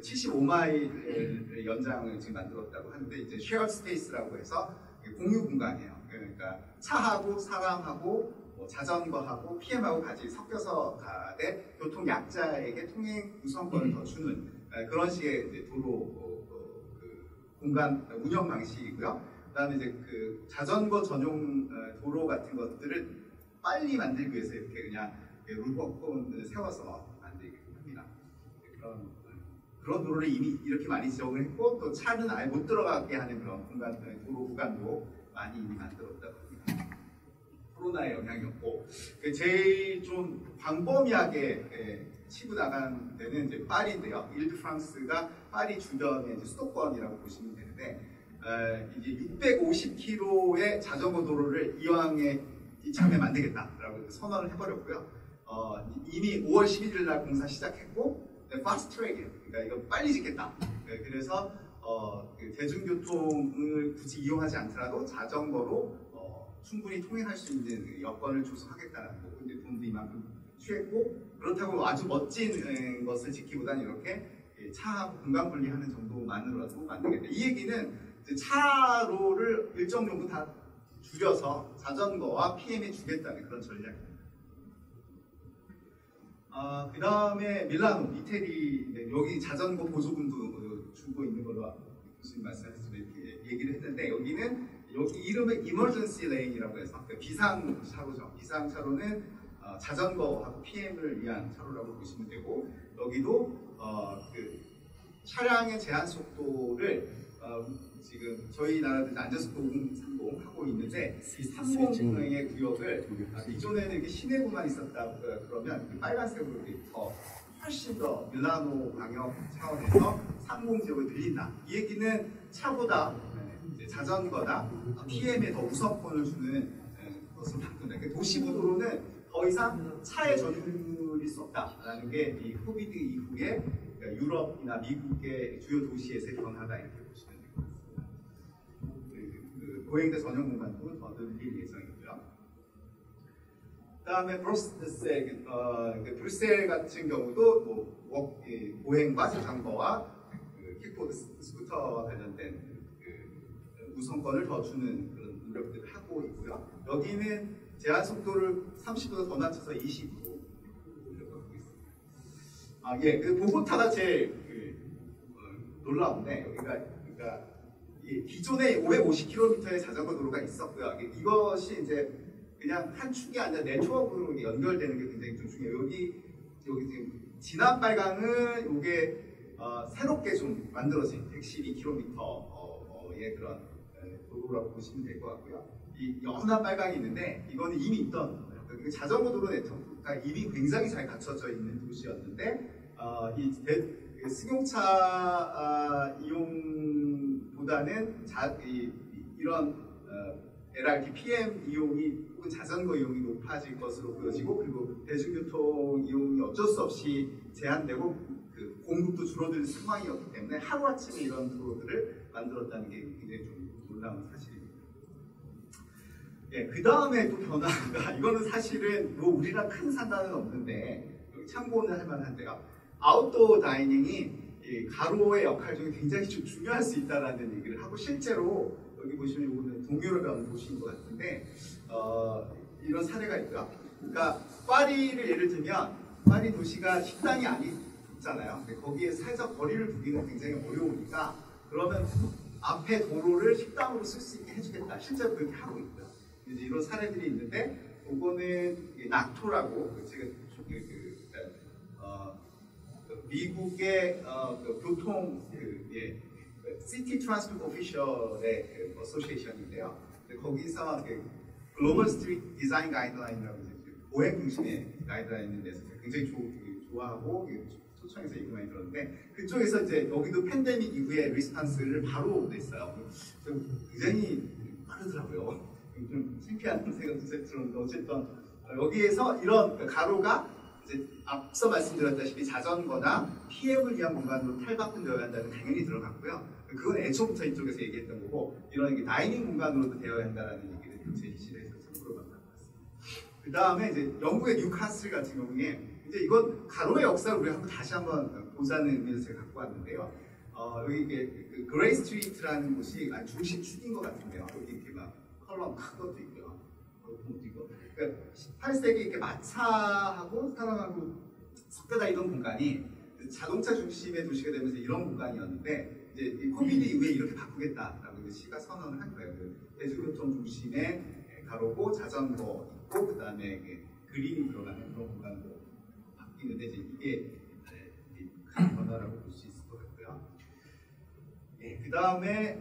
75마일 연장을 지금 만들었다고 하는데 이제 쉐어 스페이스라고 해서 공유 공간이에요. 그러니까 차하고 사람하고 자전거하고 PM하고 같이 섞여서 가되 교통 약자에게 통행 우선권을 더 주는 그런 식의 이제 도로 공간 운영 방식이고요. 그다음에 이제 그 자전거 전용 도로 같은 것들을 빨리 만들기 위해서 이렇게 그냥 룰버콘을 세워서 만들기 합니다. 그런 도로를 이미 이렇게 많이 지정을 했고 또 차는 아예 못 들어가게 하는 그런 공간, 도로 구간도 많이 이미 만들었다고 합니다. 코로나의 영향이었고 제일 좀 광범위하게 치고 나간 데는 이제 파리인데요. 일드 프랑스가 파리 주변의 이제 수도권이라고 보시면 되는데 이제 650km의 자전거 도로를 이왕에 이참에 만들겠다라고 선언을 해버렸고요. 이미 5월 11일 날 공사 시작했고 파스트 트랙이에요. 그러니까 이거 빨리 짓겠다. 그래서 그 대중교통을 굳이 이용하지 않더라도 자전거로 충분히 통행할 수 있는 여건을 조성하겠다는 거고 이제 돈도 이만큼 취했고 그렇다고 아주 멋진 것을 짓기보다는 이렇게 차 공간 분리하는 정도만으로도 만들겠다. 이 얘기는 차로를 일정 정도 다 줄여서 자전거와 PM에 주겠다는 그런 전략입니다. 그 다음에 밀라노, 이태리 여기 자전거 보조금도 주고 있는 걸로 교수님 말씀하셨지만 이렇게 얘기를 했는데 여기 이름은 이머전시 레인이라고 해서 비상 차로죠. 비상 차로는 자전거하고 PM을 위한 차로라고 보시면 되고 여기도 그 차량의 제한 속도를 지금 저희 나라도 안전속도 30 하고 있는데 이 30의 구역을 이전에는 이렇게 시내구만 있었다 그러면 빨간색으로 더 훨씬 더 밀라노 방역 차원에서 30 지역을 늘린다. 이 얘기는 차보다 자전거나 PM에 더 우선권을 주는 것을 바꾼다. 도시구도로는 더 이상 차의 전율일 수 없다라는 게 이 코비드 이후에 유럽이나 미국의 주요 도시에서의 변화다 이렇게 보시면 될 것 같습니다. 그 보행대 전용 공간도 더 늘릴 예정이고요. 그다음에 브뤼셀 같은 경우도 보행과 자전거와 킥보드, 스쿠터와 관련된 우선권을 더 주는 그런 노력들을 하고 있고요. 여기는 제한 속도를 30보다 더 낮춰서 20으로 올려가고 있습니다. 그 보고타가 제일 놀라운데 여기가 그러니까 기존에 550km의 자전거 도로가 있었고요. 이것이 이제 그냥 한 축이 아니라 네트워크로 연결되는 게 굉장히 좀 중요해요. 여기 지금 진한 빨강은 이게 새롭게 좀 만들어진 112km의 그런 도로라고 보시면 될 것 같고요. 이 연한 빨강이 있는데 이거는 이미 있던 자전거 도로 네트워크가 이미 굉장히 잘 갖춰져 있는 도시였는데 이 승용차 이용보다는 이런 LRT, PM 이용이 혹은 자전거 이용이 높아질 것으로 보여지고 그리고 대중교통 이용이 어쩔 수 없이 제한되고 그 공급도 줄어드는 상황이었기 때문에 하루아침에 이런 도로들을 만들었다는 게 굉장히 좀 놀라운 사실입니다. 그 다음에 또 변화가 이거는 사실은 뭐 우리랑 큰 상관은 없는데 참고는 할 만한데요. 아웃도어 다이닝이 가로의 역할 중에 굉장히 좀 중요할 수 있다는 얘기를 하고 실제로 여기 보시면 이거는 동유럽의 도시인 것 같은데 이런 사례가 있고요. 그러니까 파리를 예를 들면 파리 도시가 식당이 아니잖아요. 거기에 사회적 거리를 두기는 굉장히 어려우니까 그러면 앞에 도로를 식당으로 쓸 수 있게 해주겠다. 실제로 그렇게 하고 있고요. 이제 이런 사례들이 있는데 그거는 낙토라고 제가 미국의 교통 시티 트랜스포트 오피셜의 어소시에이션인데요. 거기서 글로벌 스트리트 디자인 가이드라인이라고 보행 중심의 가이드라인에 대해서 굉장히 좋아하고 초청해서 얘기 많이 들었는데 그쪽에서 이제 여기도 팬데믹 이후에 리스판스를 바로 냈어요. 굉장히 빠르더라고요. 좀 창피한 생각도 들었는데 어쨌든 여기에서 이런 가로가 이제 앞서 말씀드렸다시피 자전거나 PM을 위한 공간으로 탈바꿈되어야 한다는 당연히 들어갔고요. 그건 애초부터 이쪽에서 얘기했던 거고 이런 다이닝 공간으로도 되어야 한다는 얘기를 제시를 해서 참고로 만들어봤습니다. 그 다음에 이제 영국의 뉴카슬 같은 경우에 이제 이건 가로의 역사를 우리가 다시 한번 보자는 의미에서 제가 갖고 왔는데요. 여기 그 그레이 스트리트라는 곳이 중심축인 것 같은데요. 여기 이렇게 막 컬럼 큰 것도 있고요. 그러니까 18세기 이렇게 마차하고 사람하고 섞여 다니던 공간이 자동차 중심의 도시가 되면서 이런 공간이었는데 이제 이 코비드 이후에 이렇게 바꾸겠다라고 이제 시가 선언을 한 거예요. 대중교통 중심의 가로고 자전거 있고 그 다음에 그린이 들어가는 그런 공간으로 바뀌는데 이제 이게 큰 변화라고 볼 수 있을 것 같고요. 그 다음에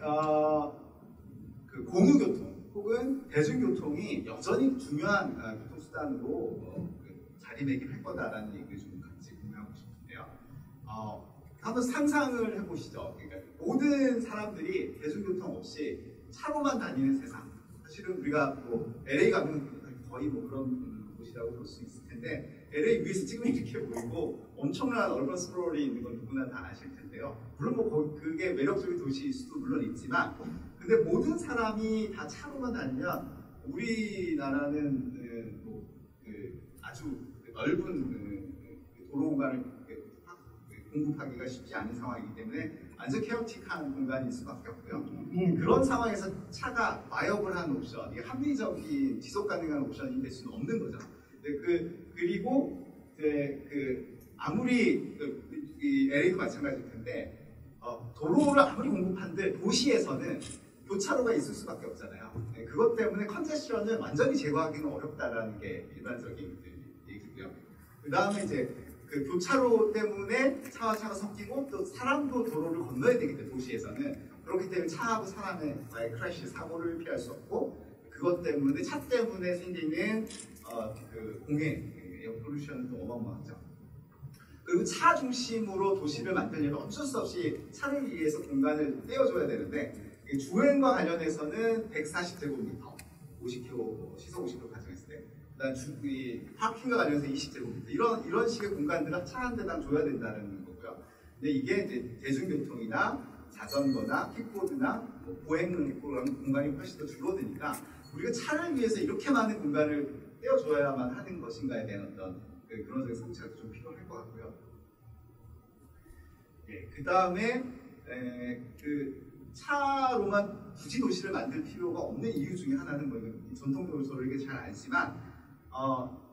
그 공유교통 혹은 대중교통이 여전히 중요한 교통수단으로 자리매김할 거다라는 얘기를 좀 같이 공유하고 싶은데요. 한번 상상을 해보시죠. 그러니까 모든 사람들이 대중교통 없이 차로만 다니는 세상. 사실은 우리가 뭐 LA 가면 거의 뭐 그런 곳이라고 볼 수 있을 텐데 LA 위에서 찍으면 이렇게 보이고 엄청난 얼번 스프롤이 있는 건 누구나 다 아실 텐데요. 물론 뭐 그게 매력적인 도시일 수도 물론 있지만 근데 모든 사람이 다 차로만 다니면 우리나라는 아주 넓은 도로 공간을 공급하기가 쉽지 않은 상황이기 때문에 완전 케어틱한 공간일 수밖에 없고요. 그런 상황에서 차가 마이어블 한 옵션, 이게 합리적인 지속 가능한 옵션이 될 수는 없는 거죠. 그리고 아무리 이 LA도 마찬가지일 텐데 도로를 아무리 공급한들 도시에서는 교차로가 있을 수밖에 없잖아요. 그것 때문에 컨제션을 완전히 제거하기는 어렵다라는 게 일반적인 얘기고요. 그 다음에 이제 그 교차로 때문에 차와 차가 섞이고 또 사람도 도로를 건너야 되기 때문에 도시에서는 그렇기 때문에 차하고 사람의 크래시 사고를 피할 수 없고 그것 때문에 차 때문에 생기는 그 공해, 에어 폴루션도 어마어마하죠. 그리고 차 중심으로 도시를 만들려면 어쩔 수 없이 차를 위해서 공간을 떼어줘야 되는데 주행과 관련해서는 140제곱미터, 50km, 시속 50km 가정했을 때 그다음 파킹과 관련해서 20제곱미터 이런 식의 공간들을 차 한 대당 줘야 된다는 거고요. 근데 이게 이제 대중교통이나 자전거나 킥보드나 뭐 보행 공간이 훨씬 더 줄어드니까 우리가 차를 위해서 이렇게 많은 공간을 떼어줘야만 하는 것인가에 대한 어떤 그런 성찰도 좀 필요할 것 같고요. 그 다음에 차로만 굳이 도시를 만들 필요가 없는 이유 중에 하나는 뭐 전통적으로 저를 잘 알지만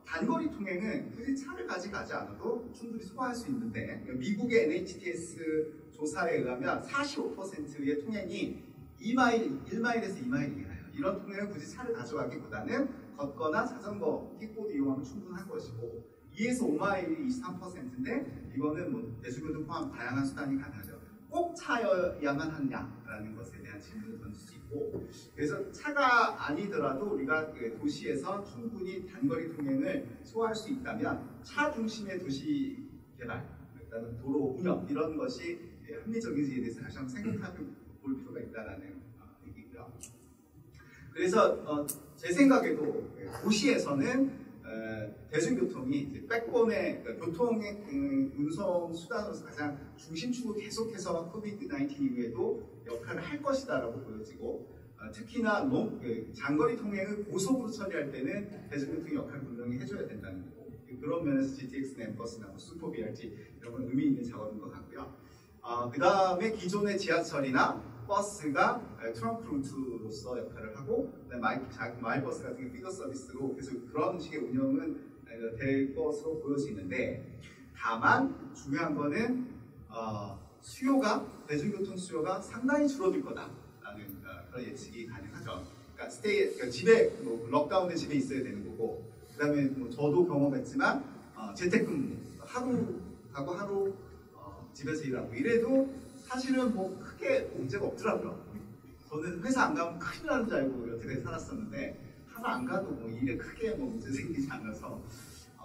단거리 통행은 굳이 차를 가지 않아도 충분히 소화할 수 있는데 미국의 NHTS 조사에 의하면 45%의 통행이 1마일에서 2마일이에요. 이런 통행은 굳이 차를 가져가기보다는 걷거나 자전거, 킥보드 이용하면 충분한 것이고 2에서 5마일이 23%인데 이거는 뭐 대중교통 포함 다양한 수단이 가능하죠. 꼭 차여야만 하느냐라는 것에 대한 질문을 던질 수 있고 그래서 차가 아니더라도 우리가 도시에서 충분히 단거리 통행을 소화할 수 있다면 차 중심의 도시 개발, 그다음에 도로 운영 이런 것이 합리적인지에 대해서 다시 한번 생각해 볼 필요가 있다는 얘기고요. 그래서 제 생각에도 도시에서는 대중교통이 이제 백본의 교통의 운송 수단으로서 가장 중심축으로 계속해서 코비드-19 이후에도 역할을 할 것이다라고 보여지고 특히나 장거리 통행을 고속으로 처리할 때는 대중교통의 역할을 분명히 해줘야 된다는 거고 그런 면에서 GTX 램버스나 슈퍼 BRT 이런 건 의미 있는 작업인 것 같고요. 그 다음에 기존의 지하철이나 버스가 트렁크 루트로서 역할을 하고 마일버스 같은 게 피더 서비스로 계속 그런 식의 운영은 될 것으로 보여지는데, 다만 중요한 거는 대중교통 수요가 상당히 줄어들 거다라는 그런 예측이 가능하죠. 그러니까 집에 럭다운된 집에 있어야 되는 거고, 그다음에 저도 경험했지만 재택근무 하루 가고 하루 집에서 일하고 이래도 사실은 크게 문제가 없더라고요. 저는 회사 안 가면 큰일 나는 줄 알고 여태까지 살았었는데 하나 안 가도 일에 크게 문제 생기지 않아서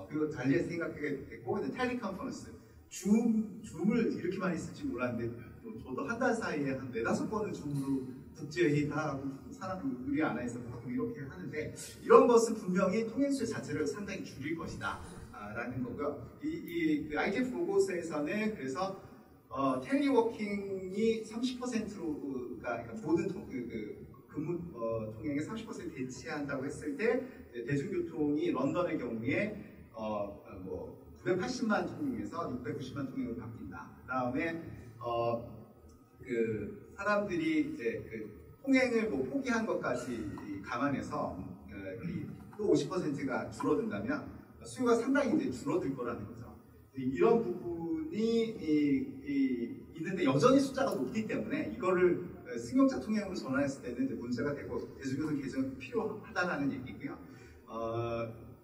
그리고 달리 생각하게 됐고, 텔레컨퍼런스 줌을 이렇게 많이 쓸 줄 몰랐는데 저도 한 달 사이에 한 4-5번을 줌으로 국제회의 다 하고 사람들 우리 안에서 하고 이렇게 하는데, 이런 것은 분명히 통행수 자체를 상당히 줄일 것이다 라는 거고요. 이 ITF 보고서에서는 그래서 텔리워킹이 30%가 모든 근무 통행의 30% 대체한다고 했을 때 대중교통이 런던의 경우에 980만 통행에서 690만 통행으로 바뀐다. 그다음에 사람들이 이제 통행을 포기한 것까지 감안해서 또 50%가 줄어든다면 수요가 상당히 이제 줄어들 거라는 거죠. 이런 부분이 있는데 여전히 숫자가 높기 때문에 이거를 승용차 통행으로 전환했을 때는 이제 문제가 되고 대중교통 개선이 필요하다는 얘기고요.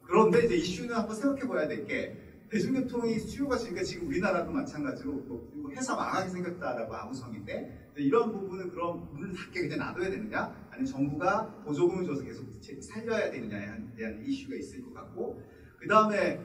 그런데 이제 이슈는 한번 생각해 봐야 될 게, 대중교통이 수요가 지금 우리나라도 마찬가지로 회사 망하게 생겼다라고 아우성인데, 이런 부분은 그럼 문을 닫게 그냥 놔둬야 되느냐, 아니면 정부가 보조금을 줘서 계속 살려야 되느냐에 대한 이슈가 있을 것 같고, 그 다음에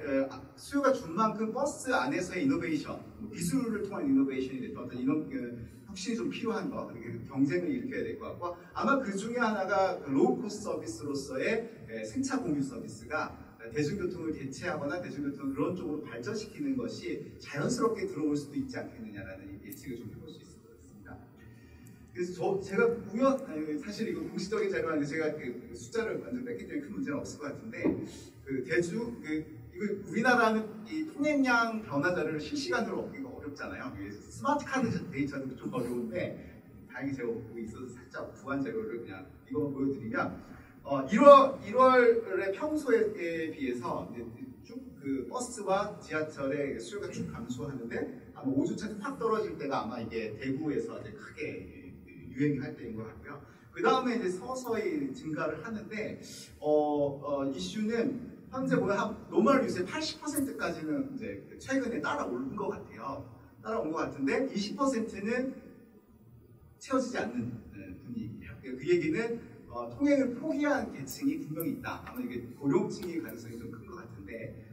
수요가 준 만큼 버스 안에서의 이노베이션, 기술을 통한 이노베이션이 됐던 어떤 혁신이 좀 필요한 거, 경쟁을 일으켜야 될 것 같고, 아마 그 중에 하나가 로우 코스트 서비스로서의 승차 공유 서비스가 대중교통을 대체하거나 대중교통을 그런 쪽으로 발전시키는 것이 자연스럽게 들어올 수도 있지 않겠느냐라는 예측을 좀 해볼 수 있을 것 같습니다. 그래서 제가 사실 이거 공식적인 자료가 아닌데 제가 숫자를 완전 뺐기 때문에 큰 문제는 없을 것 같은데, 이거 우리나라는 이 통행량 변화 자료를 실시간으로 얻기가 어렵잖아요. 스마트 카드 데이터도 좀 어려운데, 다행히 제가 보고 있어서 살짝 부한 자료를 그냥 이거 보여드리면, 1월에 평소에 비해서 쭉 버스와 지하철의 수요가 쭉 감소하는데, 아마 5주차 확 떨어질 때가 아마 이게 대구에서 이제 크게 유행할 때인 것 같고요. 그 다음에 이제 서서히 증가를 하는데, 이슈는 현재 보면 노멀 유세 80%까지는 이제 최근에 따라온 것 같아요. 따라온 것 같은데 20%는 채워지지 않는 분위기예요. 그 얘기는 통행을 포기한 계층이 분명히 있다. 아마 이게 고령층의 가능성이 좀 큰 것 같은데,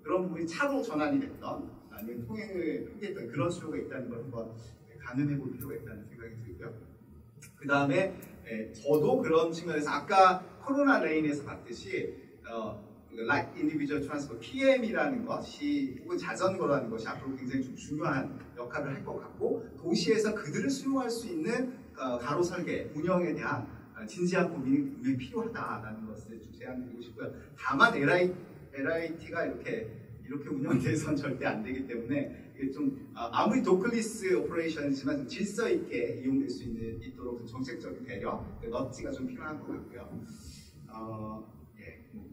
그런 부분이 차로 전환이 됐던 아니면 통행을 포기했던 그런 수요가 있다는 걸 한번 가늠해 볼 필요가 있다는 생각이 들고요. 그 다음에 저도 그런 측면에서 아까 코로나 레인에서 봤듯이 Light Individual Transport (PM이라는 것이 혹은 자전거라는 것이 앞으로 굉장히 좀 중요한 역할을 할 것 같고, 도시에서 그들을 수용할 수 있는 가로 설계, 운영에 대한 진지한 고민이 분명히 필요하다라는 것을 좀 제안드리고 싶고요. 다만 LIT가 이렇게 운영돼서는 절대 안 되기 때문에 이게 좀 아무리 도클리스 오퍼레이션이지만 좀 질서 있게 이용될 수 있도록 좀 정책적인 배려, 넛지가 좀 필요한 것 같고요.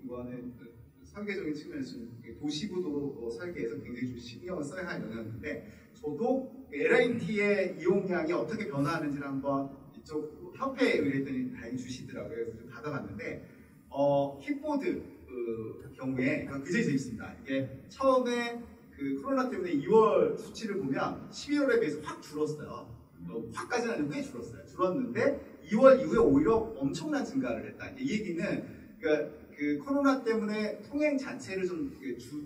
이거는 설계적인 측면에서 도시구도 설계에서 굉장히 좀 신경을 써야 할 영역인데, 저도 LIT의 이용량이 어떻게 변화하는지를 한번 이쪽 협회에 의뢰했더니 다행히 주시더라고요. 그래서 좀 받아봤는데, 킥보드 경우에 굉장히 재밌습니다. 이게 처음에 코로나 때문에 2월 수치를 보면 12월에 비해서 확 줄었어요. 확까지는 아니고 꽤 줄었어요. 줄었는데 2월 이후에 오히려 엄청난 증가를 했다. 이 얘기는 코로나 때문에 통행 자체를 좀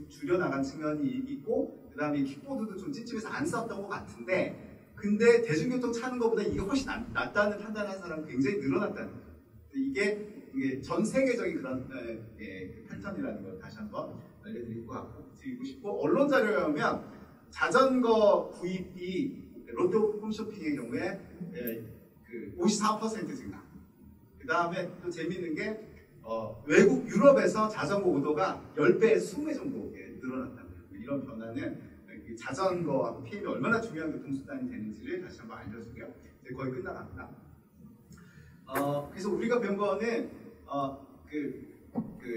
줄여나간 측면이 있고, 그 다음에 킥보드도 좀 찝찝해서 안 썼던 것 같은데, 근데 대중교통 타는 것보다 이게 훨씬 낫다는 판단한 사람이 굉장히 늘어났다는 거죠. 이게 전 세계적인 그런 패턴이라는 걸 다시 한번 알려드리고 싶고, 언론 자료에 보면 자전거 구입이 로또 홈쇼핑의 경우에 54% 증가. 그 다음에 또 재미있는 게 외국 유럽에서 자전거 오더가 10배, 20배 정도 늘어났다는 거예요. 이런 변화는 자전거하고 PM이 얼마나 중요한 교통수단이 되는지를 다시 한번 알려주고요. 이제 거의 끝나갑니다. 그래서 우리가 배운 거는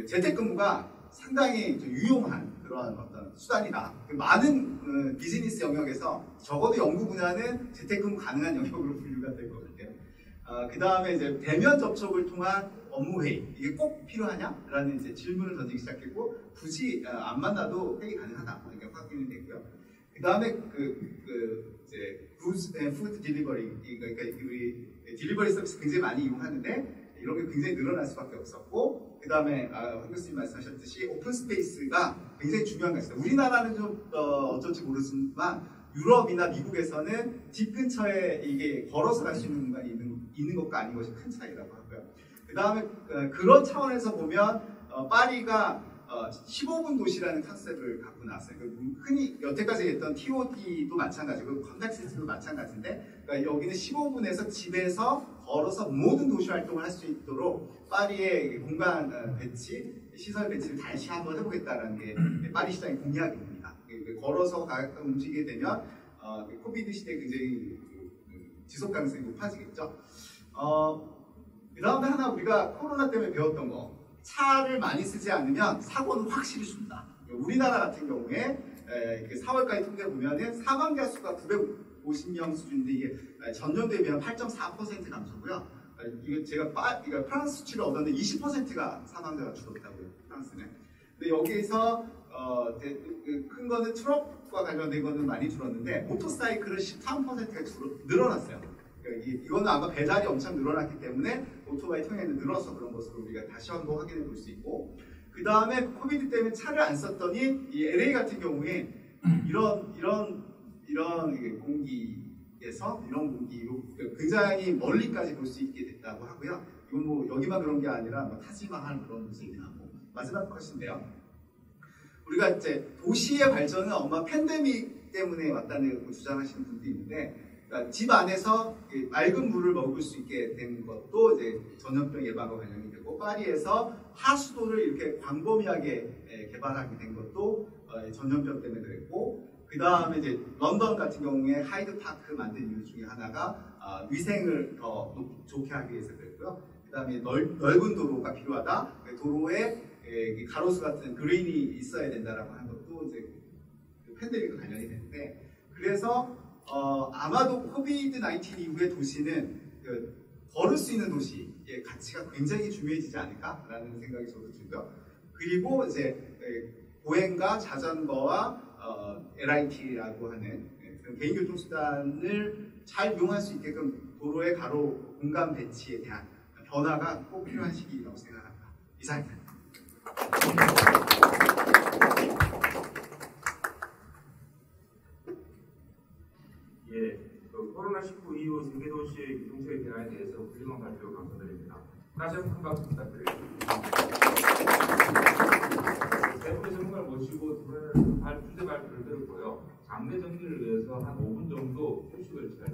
재택근무가 상당히 좀 유용한 그런 어떤 수단이다. 많은 비즈니스 영역에서 적어도 연구 분야는 재택근무 가능한 영역으로 분류가 될 것 같아요. 그 다음에 이제 대면 접촉을 통한 업무 회의, 이게 꼭 필요하냐라는 이제 질문을 던지기 시작했고, 굳이 안 만나도 회의 가능하다, 이렇게 확인이 됐고요. 그 다음에 이제 푸드 딜리버리, 그러니까 우리 딜리버리 서비스 굉장히 많이 이용하는데 이런 게 굉장히 늘어날 수밖에 없었고, 그 다음에 황 교수님 말씀하셨듯이 오픈 스페이스가 굉장히 중요한 것이다. 우리나라는 좀 어쩔지 모르지만 유럽이나 미국에서는 집 근처에 이게 걸어서 갈 수 있는 공간이 있는 것과 아닌 것이 큰 차이라고 하고요. 그 다음에 그런 차원에서 보면 파리가 15분 도시라는 컨셉을 갖고 나왔어요. 흔히 여태까지 했던 TOD도 마찬가지고 컨택시스도 마찬가지인데, 그러니까 여기는 15분에서 집에서 걸어서 모든 도시 활동을 할 수 있도록 파리의 공간 배치, 시설 배치를 다시 한번 해보겠다는 게 파리 시장의 공약입니다. 걸어서 움직이게 되면 코비드 시대에 굉장히 지속 가능성이 높아지겠죠. 그 다음에 하나 우리가 코로나 때문에 배웠던 거, 차를 많이 쓰지 않으면 사고는 확실히 준다. 우리나라 같은 경우에 4월까지 통계 보면은 사망자 수가 950명 수준인데 이게 전년도에 비하면 8.4% 감소고요. 이게 제가 프랑스 수치를 얻었는데 20%가 사망자가 줄었다고요. 프랑스는. 근데 여기에서 큰 거는 트럭과 관련된 거는 많이 줄었는데 모터사이클은 13%가 늘어났어요. 이거는 아마 배달이 엄청 늘어났기 때문에 오토바이 통행이 늘어서 그런 것으로 우리가 다시 한번 확인해 볼 수 있고, 그 다음에 코비드 때문에 차를 안 썼더니 이 LA 같은 경우에 이런 공기에서 이런 공기로 굉장히 멀리까지 볼 수 있게 됐다고 하고요. 이건 뭐 여기만 그런 게 아니라 뭐 타지마할 그런 곳이긴 하고. 마지막 컷인데요. 우리가 이제 도시의 발전은 아마 팬데믹 때문에 왔다는 주장하시는 분도 있는데, 그러니까 집 안에서 맑은 물을 먹을 수 있게 된 것도 이제 전염병 예방과 관련이 되고, 파리에서 하수도를 이렇게 광범위하게 개발하게 된 것도 전염병 때문에 그랬고, 그 다음에 이제 런던 같은 경우에 하이드 파크 만든 이유 중에 하나가 위생을 더 좋게 하기 위해서 그랬고요. 그 다음에 넓은 도로가 필요하다. 도로에 가로수 같은 그린이 있어야 된다라고 하는 것도 이제 팬데믹과 관련이 되는데, 그래서 아마도 코비드-19 이후의 도시는 걸을 수 있는 도시의 가치가 굉장히 중요해지지 않을까라는 생각이 저도 들고요. 그리고 이제 보행과 자전거와 LIT라고 하는 그런 개인교통수단을 잘 이용할 수 있게끔 도로의 가로 공간 배치에 대한 변화가 꼭 필요한 시기라고 생각합니다. 이상입니다. 예, 코로나19 이후 세계 도시의 교통체계 변화에 대해서 훌륭한 발표 감사드립니다. 다시 한번 큰 박수 부탁드립니다. 세 분의 전문가를 모시고 주제 발표를 들었고요. 장내 정리를 위해서 한 5분 정도 휴식을 취할